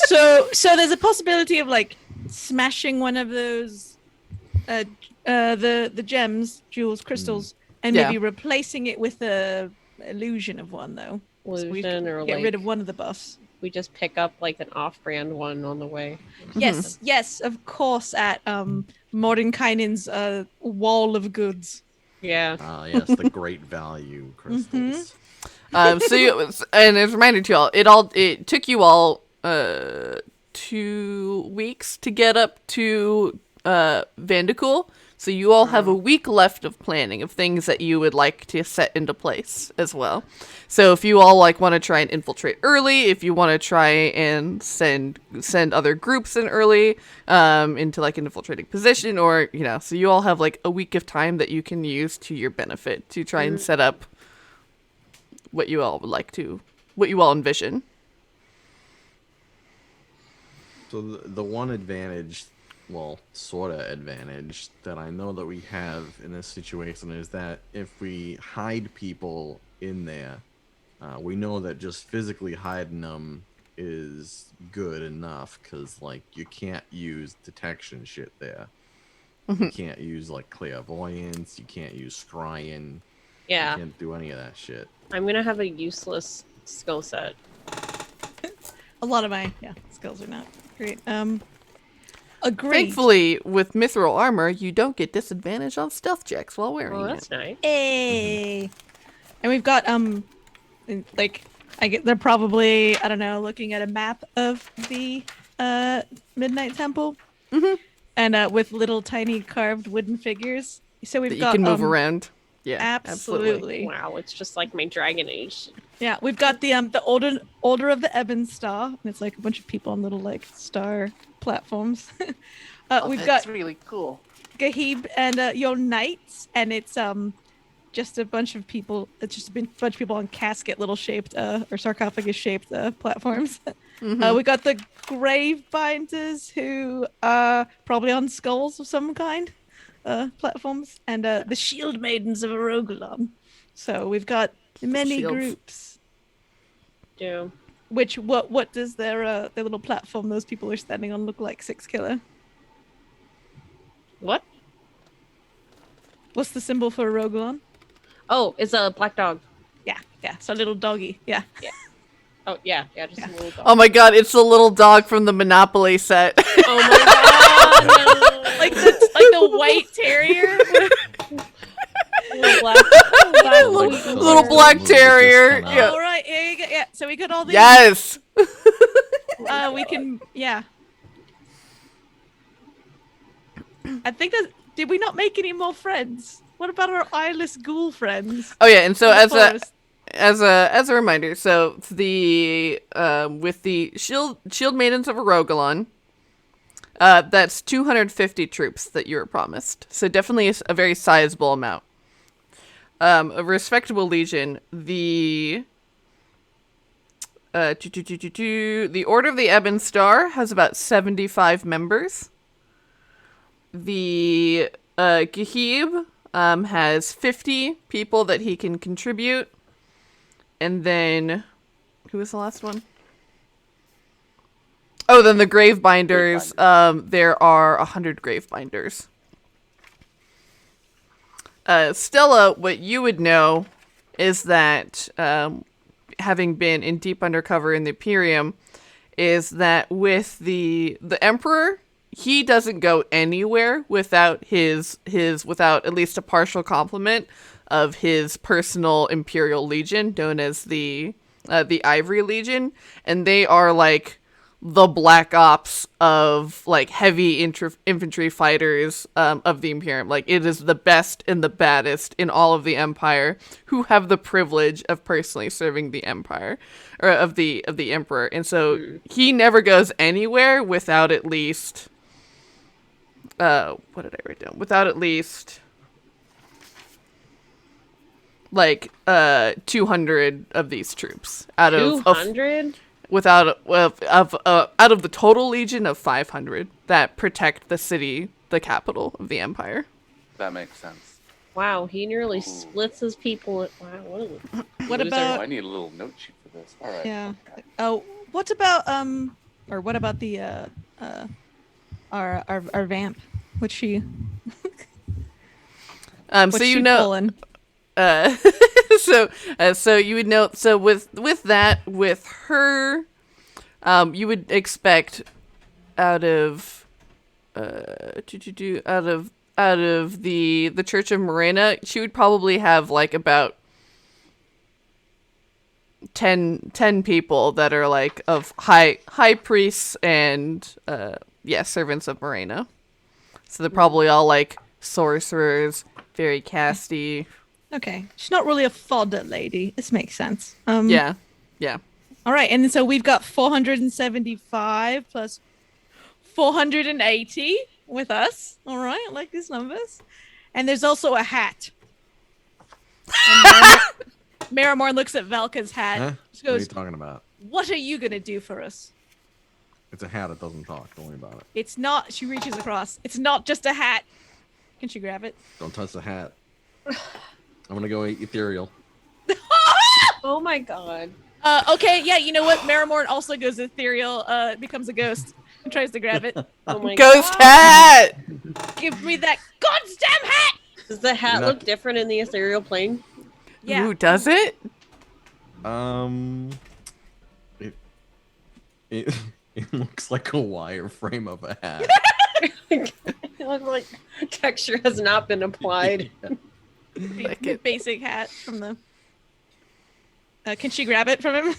So there's a possibility of like smashing one of those the gems, jewels, crystals, and maybe replacing it with a illusion of one, though. Illusion, or get rid of one of the buffs. We just pick up like an off-brand one on the way. Yes, of course, at Mordenkainen's wall of goods. Yeah. Yes, the great value crystals. And as a reminder to y'all, it took you all 2 weeks to get up to Vandercool. So you all have a week left of planning of things that you would like to set into place as well. So if you all want to try and infiltrate early, if you want to try and send other groups in early, into an infiltrating position, or so you all have a week of time that you can use to your benefit to try and set up what you all envision. So the one advantage, sort of advantage that I know that we have in this situation is that if we hide people in there, we know that just physically hiding them is good enough, because you can't use detection shit there. You can't use clairvoyance, you can't use scrying. Yeah. You can't do any of that shit. I'm gonna have a useless skill set. A lot of my skills are not great. Agreed. Thankfully, with mithril armor, you don't get disadvantage on stealth checks while wearing it. That's nice. Hey. And we've got they're probably, I don't know, looking at a map of the Midnight Temple, and with little tiny carved wooden figures. So we've got you can move around. Yeah, absolutely. Wow, it's just like my Dragon Age. Yeah, we've got the Order of the Ebon Star, and it's a bunch of people on little star platforms. We've got really cool. Gahib and your knights, and it's just a bunch of people. It's just a bunch of people on casket little shaped or sarcophagus shaped platforms. We got the grave binders, who are probably on skulls of some kind. Platforms, and the Shield Maidens of Arogulon. So we've got many groups. Yeah. What does their little platform those people are standing on look like, Six Killer? What? What's the symbol for a roguelon? Oh, it's a black dog. Yeah, it's a little doggy. Yeah. Oh, yeah, just a little dog. Oh my god, it's the little dog from the Monopoly set. Oh my god! No. like the white terrier. Little black terrier. Yeah. All right, here you go. Yeah, so we got all these. Yes. We can. Yeah. I think that. Did we not make any more friends? What about our eyeless ghoul friends? Oh yeah, and so In the forest? as a reminder, so the with the shield maidens of Rogalon, that's 250 troops that you were promised. So definitely a very sizable amount. A respectable legion. The the Order of the Ebon Star has about 75 members. The Gahib has 50 people that he can contribute. And then, who was the last one? Oh, then the Gravebinders. There are 100 Gravebinders. Stella, what you would know is that, having been in deep undercover in the Imperium, is that with the Emperor, he doesn't go anywhere without without at least a partial complement of his personal Imperial Legion, known as the Ivory Legion, and they are like the Black Ops of like heavy infantry fighters of the Imperium. Like, it is the best and the baddest in all of the Empire who have the privilege of personally serving the Empire, or of the Emperor, and so he never goes anywhere without at least. What did I write down? Without at least like 200 of these troops out of 200. Out of the total legion of 500 that protect the city, the capital of the Empire. That makes sense. Wow, he nearly splits his people. Wow, What loser. about? I need a little note sheet for this. All right. Yeah. Okay. Oh, what about the our vamp? What's she? What's So you she know, pulling? so you would know. So with her, you would expect out of the Church of Morena, she would probably have like about 10 people that are like of high priests and servants of Morena. So they're probably all like sorcerers, very casty. Okay, she's not really a fodder lady. This makes sense. Yeah. All right, and so we've got 475 plus 480 with us. All right, I like these numbers. And there's also a hat. Marrowmorn looks at Valka's hat. Huh? She What are you goes, talking about? "What are you gonna do for us?" It's a hat. It doesn't talk. Don't worry about it. It's not. She reaches across. It's not just a hat. Can she grab it? Don't touch the hat. I'm gonna go ethereal. Oh my god. Okay, yeah. You know what? Marrowmorn also goes ethereal. Becomes a ghost and tries to grab it. Oh my Ghost god. hat! Give me that goddamn hat! Does the hat look different in the ethereal plane? Yeah. Ooh, does it? It looks like a wireframe of a hat. It looks like texture has not been applied. The basic hat from the. Can she grab it from him?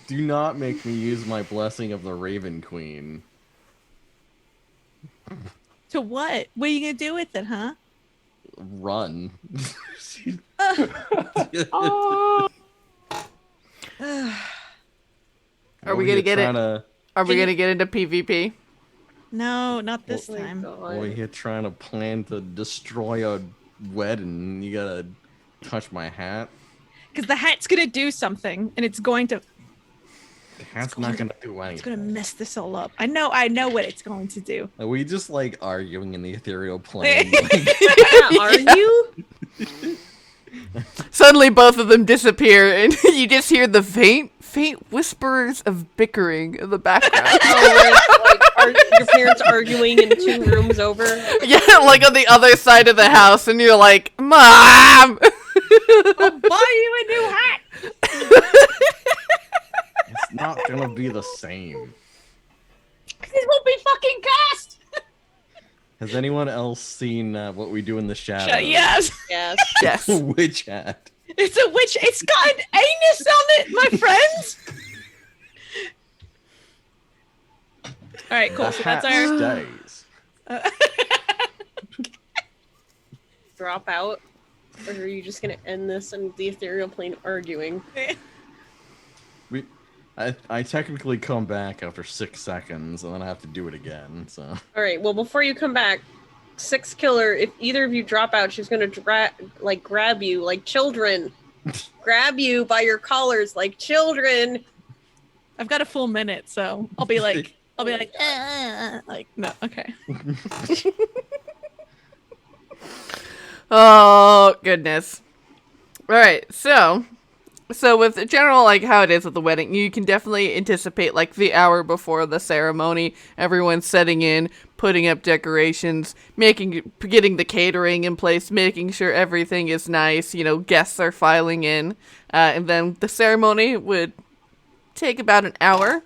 Do not make me use my blessing of the Raven Queen. To what? What are you gonna do with it, huh? Run. Are we gonna get it? Are we Can gonna get into PvP? No, not this Oh my time. God. Boy, you're trying to plan to destroy a wedding. You gotta touch my hat. Because the hat's gonna do something, and it's going to. The hat's not gonna do anything. It's gonna mess this all up. I know what it's going to do. Are we just like arguing in the ethereal plane? Yeah, are you? Suddenly, both of them disappear, and you just hear the faint whispers of bickering in the background. Your parents arguing in 2 rooms over? Yeah, like on the other side of the house, and you're like, Mom! I'll buy you a new hat! It's not gonna be the same. This won't be fucking cast! Has anyone else seen What We Do in the Shadows? Yes! Yes. Yes. Witch hat. It's a witch. It's got an anus on it, my friends! Alright, cool. The So hat that's our... stays. Drop out? Or are you just gonna end this in the ethereal plane arguing? I technically come back after 6 seconds, and then I have to do it again. So. Alright, well, before you come back, Six Killer, if either of you drop out, she's gonna grab you like children. Grab you by your collars like children. I've got a full minute, so I'll be like, no, okay. Oh, goodness. Alright, so with general, like, how it is with the wedding, you can definitely anticipate, like, the hour before the ceremony, everyone's setting in, putting up decorations, getting the catering in place, making sure everything is nice, guests are filing in, and then the ceremony would take about an hour,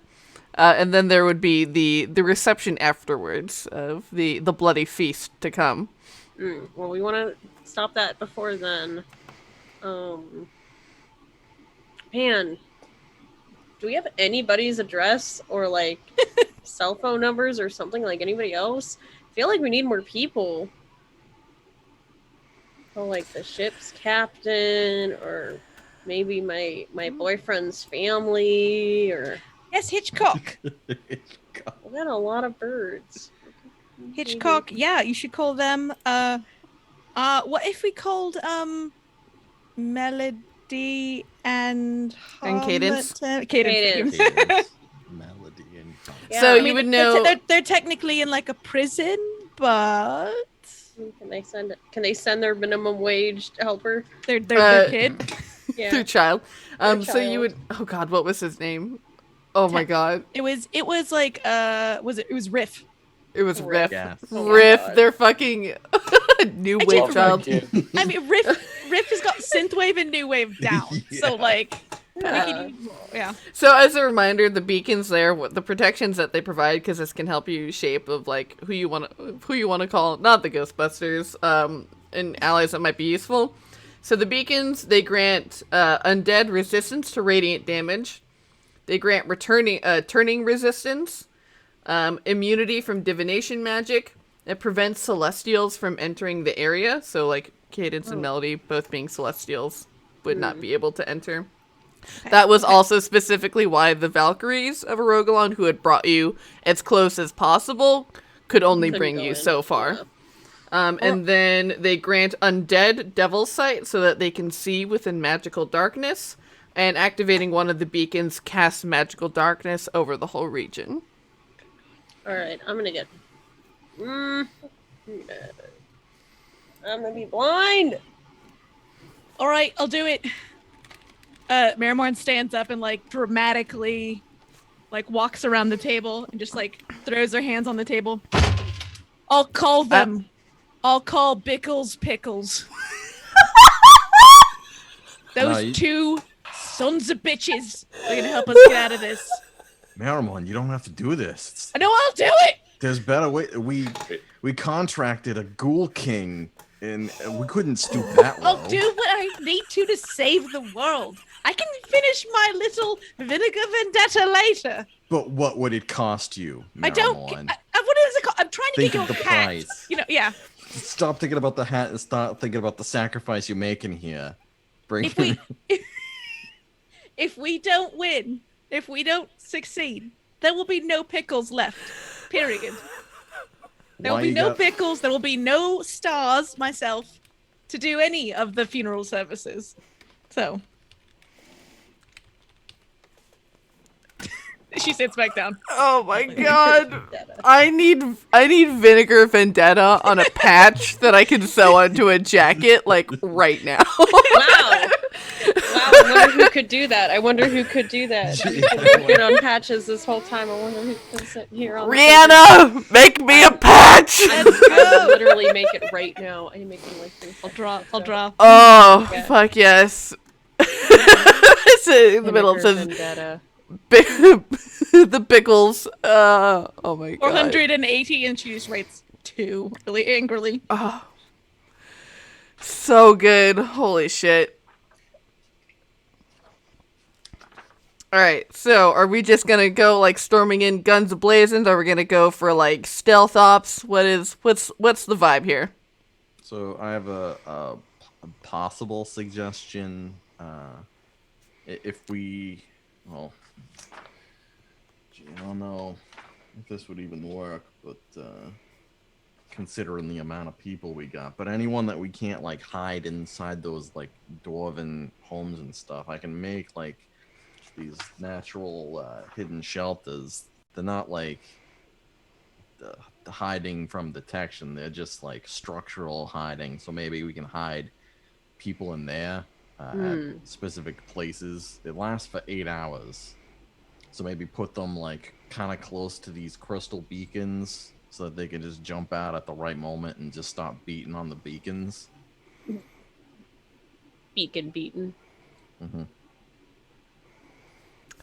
and then there would be the reception afterwards of the bloody feast to come. Well, we want to stop that before then. Man, do we have anybody's address or like cell phone numbers or something, like anybody else? I feel like we need more people. Oh, like the ship's captain, or maybe my boyfriend's family, or Yes, Hitchcock. we got a lot of birds. Hitchcock, yeah, you should call them, what if we called, Melody and Cadence? Cadence. Melody and Yeah, So I you mean, would know... They're technically in like a prison, but Can they send their minimum wage helper? they're their kid. Yeah. Through child. Their So you would... Oh, God, what was his name? Oh, my God. It was like it was Riff. It was Riff. Yes. Oh my Riff, God. they're fucking new wave child. I mean, Riff has got synthwave and new wave down. So like, we can, yeah. So as a reminder, the beacons there, the protections that they provide, because this can help you shape of like who you want to call, not the Ghostbusters, and allies that might be useful. So the beacons, they grant undead resistance to radiant damage. They grant turning resistance, immunity from divination magic. It prevents celestials from entering the area. So like Cadence and Melody, both being celestials, would not be able to enter. Okay. That was also specifically why the Valkyries of Arogalon, who had brought you as close as possible, could only bring you so far. Yeah. And then they grant undead devil sight so that they can see within magical darkness, and activating one of the beacons casts magical darkness over the whole region. Alright, I'm gonna get... I'm gonna be blind! Alright, I'll do it. Marrowmorn stands up and like dramatically like walks around the table and just like throws her hands on the table. I'll call them. I'll call Bickles Pickles. Those two sons of bitches are gonna help us get out of this. Marrowmorn, you don't have to do this. I know, I'll do it! There's better way. We contracted a Ghoul King, and we couldn't stoop that low. I'll do what I need to save the world. I can finish my little vinegar vendetta later. But what would it cost you, Marrowmorn? I don't. What is it called? I'm trying to Think get of your the hat. price. Yeah. Stop thinking about the hat and start thinking about the sacrifice you're making here. If we don't win, if we don't succeed, there will be no pickles left. Period. There will be no pickles. There will be no stars, myself, to do any of the funeral services. So. She sits back down. Oh my god. I need vinegar vendetta on a patch that I can sew onto a jacket like right now. Wow. Wow, I wonder who could do that. You've been working on patches this whole time. I wonder who can sit here on Rihanna, make me a patch! I will literally make it right now. I am making like this. I'll draw. Oh, Yeah. fuck yes. It's in the middle. It says Vendetta. the pickles. Oh my god. 480, and she just writes 2 really angrily. Oh. So good. Holy shit. Alright, so are we just gonna go like storming in guns a-blazing? Are we gonna go for like stealth ops? What's the vibe here? So I have a possible suggestion. If we, well, gee, I don't know if this would even work, but considering the amount of people we got, but anyone that we can't like hide inside those like dwarven homes and stuff, I can make like these natural hidden shelters. They're not like the hiding from detection, they're just like structural hiding, so maybe we can hide people in there at specific places. It lasts for 8 hours, so maybe put them like kind of close to these crystal beacons so that they can just jump out at the right moment and just stop beating on the beacons. Beaten. Mm-hmm.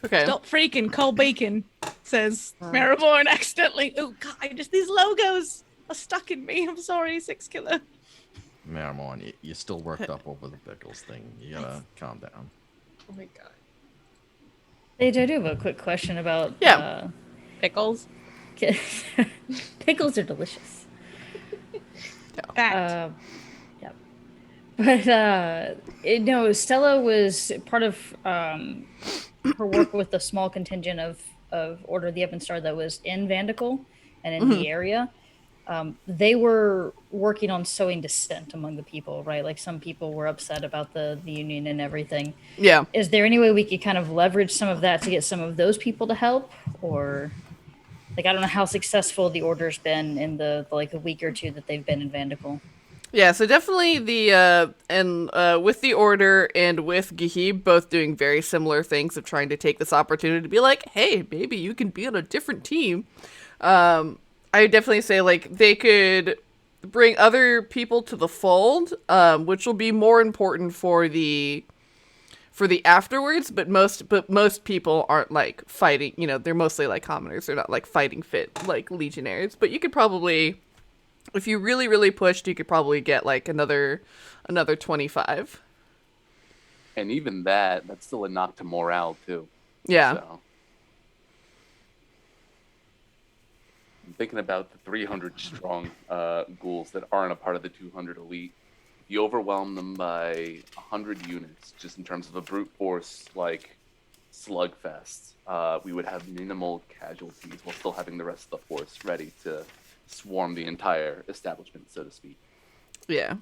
Okay. Stop freaking Cole Bacon, says Marrowmorn accidentally. Oh god, these logos are stuck in me. I'm sorry, 6 Killer. Marrowmorn, you're still worked up over the pickles thing. You gotta calm down. Oh my god. I do have a quick question about Pickles? pickles are delicious. Fact. Yeah. But no, Stella was part of her work with a small contingent of Order of the Ebon Star that was in Vandical and in the area. They were working on sowing dissent among the people, right? Like some people were upset about the union and everything. Yeah. Is there any way we could kind of leverage some of that to get some of those people to help? Or like, I don't know how successful the Order's been in the like a week or two that they've been in Vandical. Yeah, so definitely with the Order and with Gahib both doing very similar things of trying to take this opportunity to be like, hey, maybe you can be on a different team. I would definitely say like they could bring other people to the fold, which will be more important for the afterwards, but most people aren't like fighting, they're mostly like commoners. They're not like fighting fit like legionnaires, but you could probably, if you really, really pushed, you could probably get like another 25. And even that's still a knock to morale too. Yeah. So. I'm thinking about the 300 strong ghouls that aren't a part of the 200 elite. If you overwhelm them by 100 units, just in terms of a brute force like slugfest, we would have minimal casualties while still having the rest of the force ready to swarm the entire establishment, so to speak. Yeah.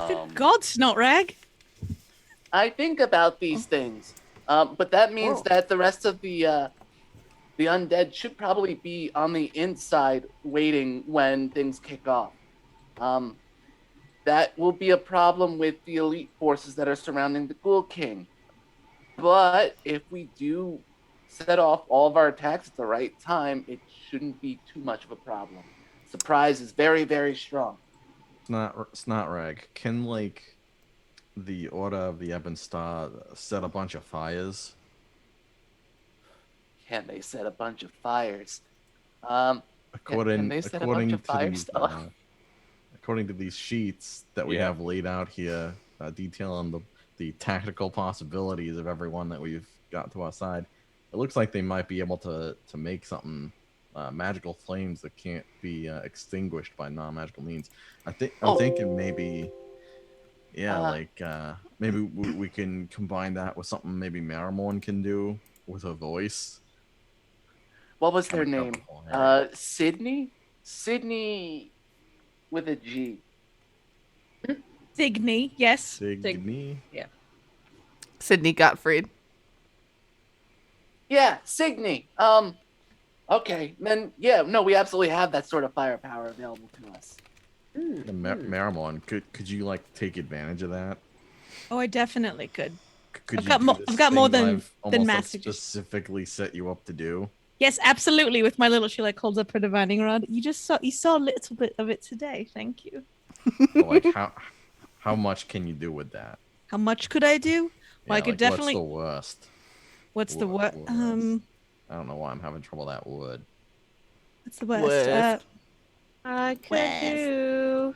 Good God, Snotrag. I think about these things, but that means that the rest of the undead should probably be on the inside waiting when things kick off. That will be a problem with the elite forces that are surrounding the Ghul King. But if we do set off all of our attacks at the right time, it shouldn't be too much of a problem. Surprise is very, very strong. Snotrag, can like the Order of the Ebon Star set a bunch of fires? Can they set a bunch of fires? According to these sheets that we Yeah. have laid out here, detailing the tactical possibilities of everyone that we've got to our side, it looks like they might be able to make something, magical flames that can't be extinguished by non-magical means. I'm thinking maybe, maybe we can combine that with something maybe Marrowmorn can do with her voice. What was their Kinda name? couple, right? Sydney? Sydney with a G. Signy, yes. Signy? Sydney Gottfried. Yeah, Signy. Okay, then yeah, no, we absolutely have that sort of firepower available to us. Marrowmorn, could you like take advantage of that? Oh, I definitely could. Could I've you got do more. this I've got more thing than I've almost like master. specifically set you up to do? Yes, absolutely. With my little, she like holds up her divining rod. You saw a little bit of it today. Thank you. But, like how much can you do with that? How much could I do? Well, I could definitely. What's the worst? What's the what? I don't know why I'm having trouble with that wood. What's the worst? I could do.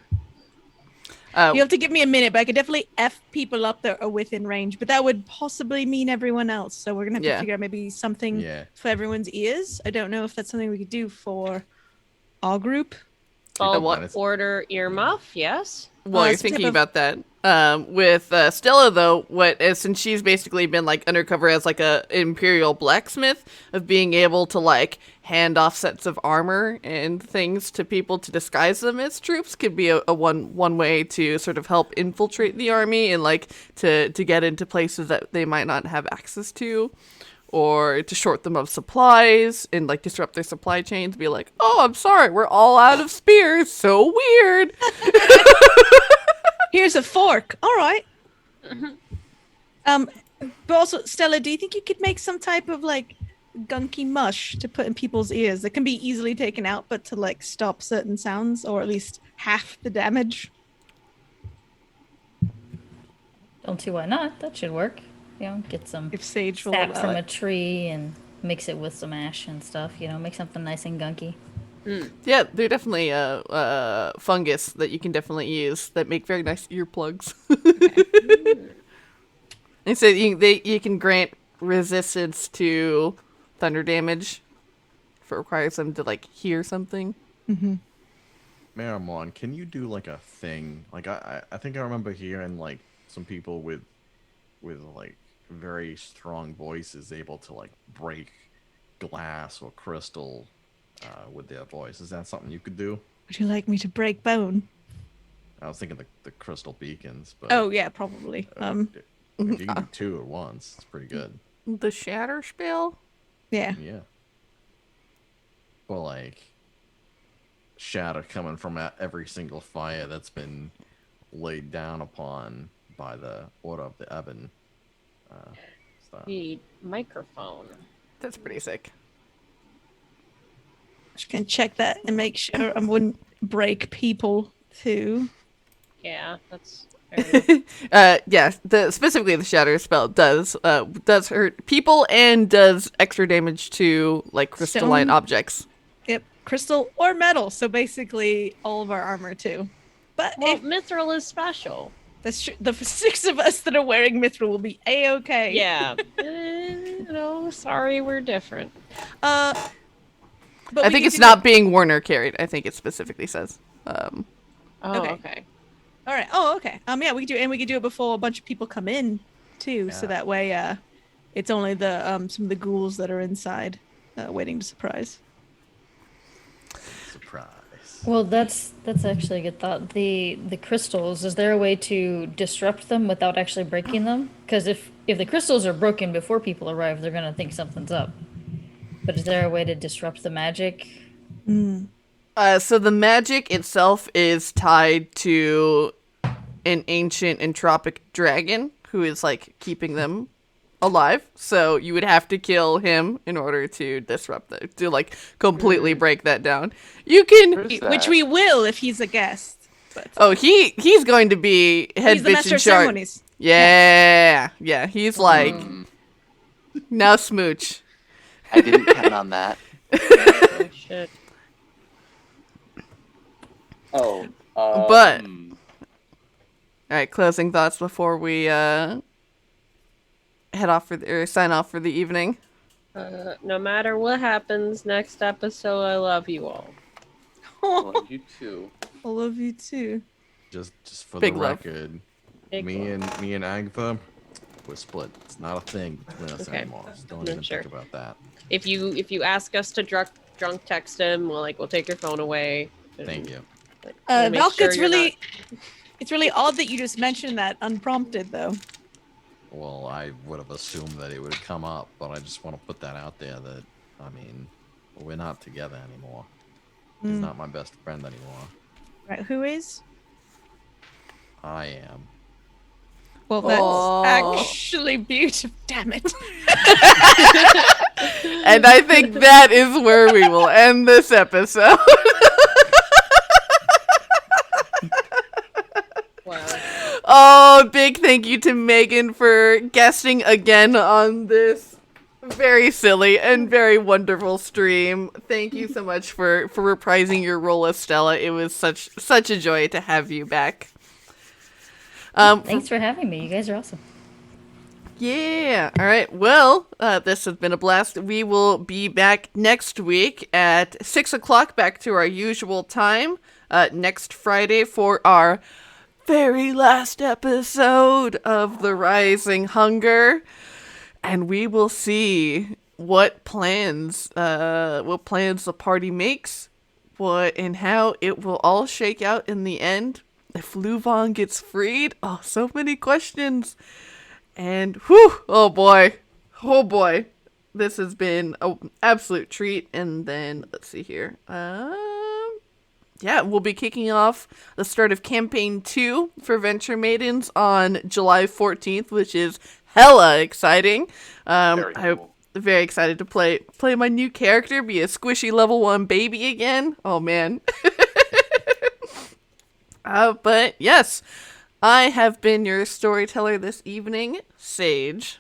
You have to give me a minute, but I could definitely F people up that are within range. But that would possibly mean everyone else. So we're gonna have to figure out maybe something for everyone's ears. I don't know if that's something we could do for our group. Bulk order earmuff, yes. While you're thinking about that, with Stella though, since she's basically been like undercover as like a imperial blacksmith, of being able to like hand off sets of armor and things to people to disguise them as troops could be a one way to sort of help infiltrate the army and like to get into places that they might not have access to. Or to short them of supplies and like disrupt their supply chains. Be like, oh, I'm sorry, we're all out of spears. So weird. Here's a fork. All right. But also, Stella, do you think you could make some type of like gunky mush to put in people's ears that can be easily taken out, but to like stop certain sounds or at least half the damage? Don't see why not. That should work. Get some if sage sap from a tree and mix it with some ash and stuff. Make something nice and gunky. Yeah, they're definitely fungus that you can definitely use that make very nice earplugs. And so you can grant resistance to thunder damage if it requires them to like hear something. Marrowmorn, can you do like a thing? Like I think I remember hearing like some people with like very strong voices able to like break glass or crystal with their voice. Is that something you could do? Would you like me to break bone? I was thinking the crystal beacons, but oh yeah, probably. If you can do two at once, it's pretty good. The shatter spell? Yeah. Well, like shatter coming from every single fire that's been laid down upon by the Order of the Ebon. The microphone. That's pretty sick. Just gonna check that and make sure I wouldn't break people too. Yeah, that's fair enough. Specifically the shatter spell does hurt people and does extra damage to like crystalline objects. Yep, crystal or metal. So basically all of our armor too. But mithril is special. That's true. The 6 of us that are wearing mithril will be a-okay. Yeah. Sorry, we're different. But I think it's not being worn or carried. I think it specifically says. Okay. All right. Oh, okay. Yeah, we could do it before a bunch of people come in too, so that way it's only the some of the ghouls that are inside waiting to surprise. Well, that's actually a good thought. The crystals, is there a way to disrupt them without actually breaking them? Because if the crystals are broken before people arrive, they're gonna think something's up. But is there a way to disrupt the magic? So the magic itself is tied to an ancient entropic dragon who is like keeping them alive. So you would have to kill him in order to disrupt that, to like completely break that down. You can, which we will if he's a guest. But he's going to be head bitch in charge. Yeah. He's like now smooch. I didn't count on that. Oh, shit. But all right, closing thoughts before we head off sign off for the evening. No matter what happens next episode, I love you all. I love you too. I love you too. Just for Big the love. record, Big me love. and Agatha, we're split. It's not a thing between us anymore. So don't even think about that. If you ask us to drunk text him, we'll take your phone away. Thank you. Valka, it's really odd that you just mentioned that unprompted though. Well, I would have assumed that it would come up, but I just want to put that out there that, I mean, We're not together anymore. He's not my best friend anymore. Right, who is? I am. Well, that's Aw. actually beautiful. Damn it. And I think that is where we will end this episode. Wow. Oh, big thank you to Megan for guesting again on this very silly and very wonderful stream. Thank you so much for reprising your role as Stella. It was such a joy to have you back. Thanks for having me. You guys are awesome. Yeah. All right. Well, this has been a blast. We will be back next week at 6:00, back to our usual time, next Friday for our very last episode of The Rising Hunger. And we will see what plans the party makes, what and how it will all shake out in the end. If LuVon gets freed, oh, so many questions. And whew, oh boy, this has been an absolute treat. And then let's see here, yeah, we'll be kicking off the start of campaign 2 for Venture Maidens on July 14th, which is hella exciting. Very cool. I'm very excited to play my new character, be a squishy level 1 baby again. Oh man. But yes, I have been your storyteller this evening, Sage.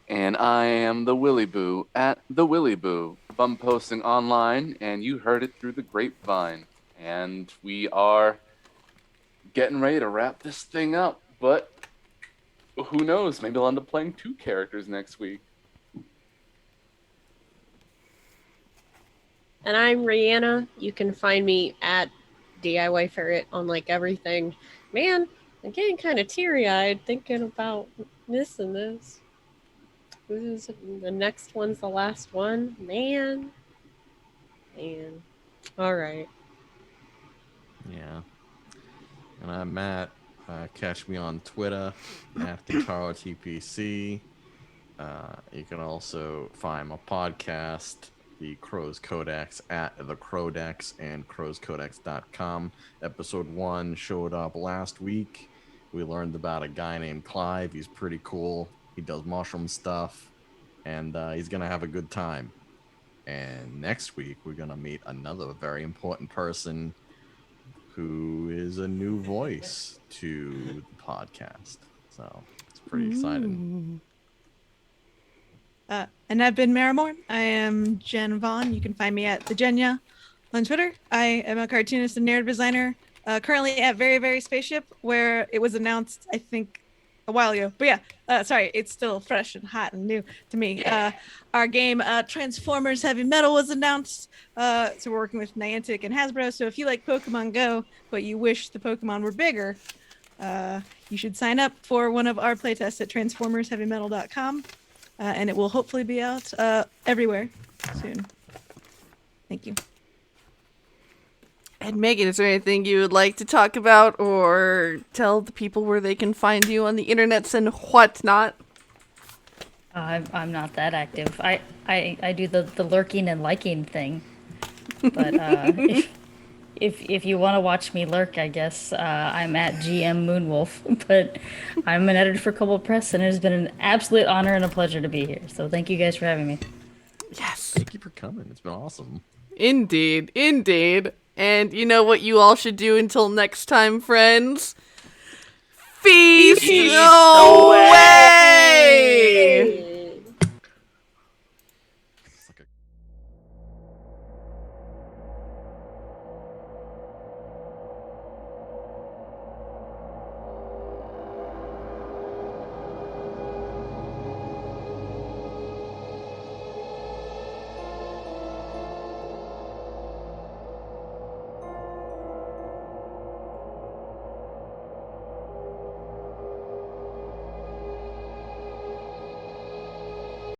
And I am the Willy Boo at the Willy Boo. I'm posting online, and you heard it through the grapevine. And we are getting ready to wrap this thing up, but who knows? Maybe I'll end up playing 2 characters next week. And I'm Riana. You can find me at DIY Ferret on like everything. Man, I'm getting kind of teary-eyed thinking about missing this. The next one's the last one. Man. All right. Yeah. And I'm Matt. Catch me on Twitter at GuitarTPC. You can also find my podcast, The Crow's Codex, at The Crowdex and crowscodex.com. Episode 1 showed up last week. We learned about a guy named Clive. He's pretty cool. He does mushroom stuff, and he's going to have a good time. And next week, we're going to meet another very important person who is a new voice to the podcast. So it's pretty exciting. And I've been Marrowmorn. I am Jen Vaughn. You can find me at the Jenya on Twitter. I am a cartoonist and narrative designer, currently at Very Very Spaceship, where it was announced, I think, a while ago. But yeah, sorry, it's still fresh and hot and new to me. Yeah. Our game Transformers Heavy Metal was announced. So we're working with Niantic and Hasbro. So if you like Pokemon Go, but you wish the Pokemon were bigger, you should sign up for one of our playtests at transformersheavymetal.com. And it will hopefully be out everywhere soon. Thank you. And Megan, is there anything you would like to talk about or tell the people where they can find you on the internets and whatnot? I'm not that active. I do the lurking and liking thing. But if you want to watch me lurk, I guess I'm at GM Moonwolf. But I'm an editor for Kobold Press, and it has been an absolute honor and a pleasure to be here. So thank you guys for having me. Yes. Thank you for coming. It's been awesome. Indeed. And you know what you all should do until next time, friends? Feast away!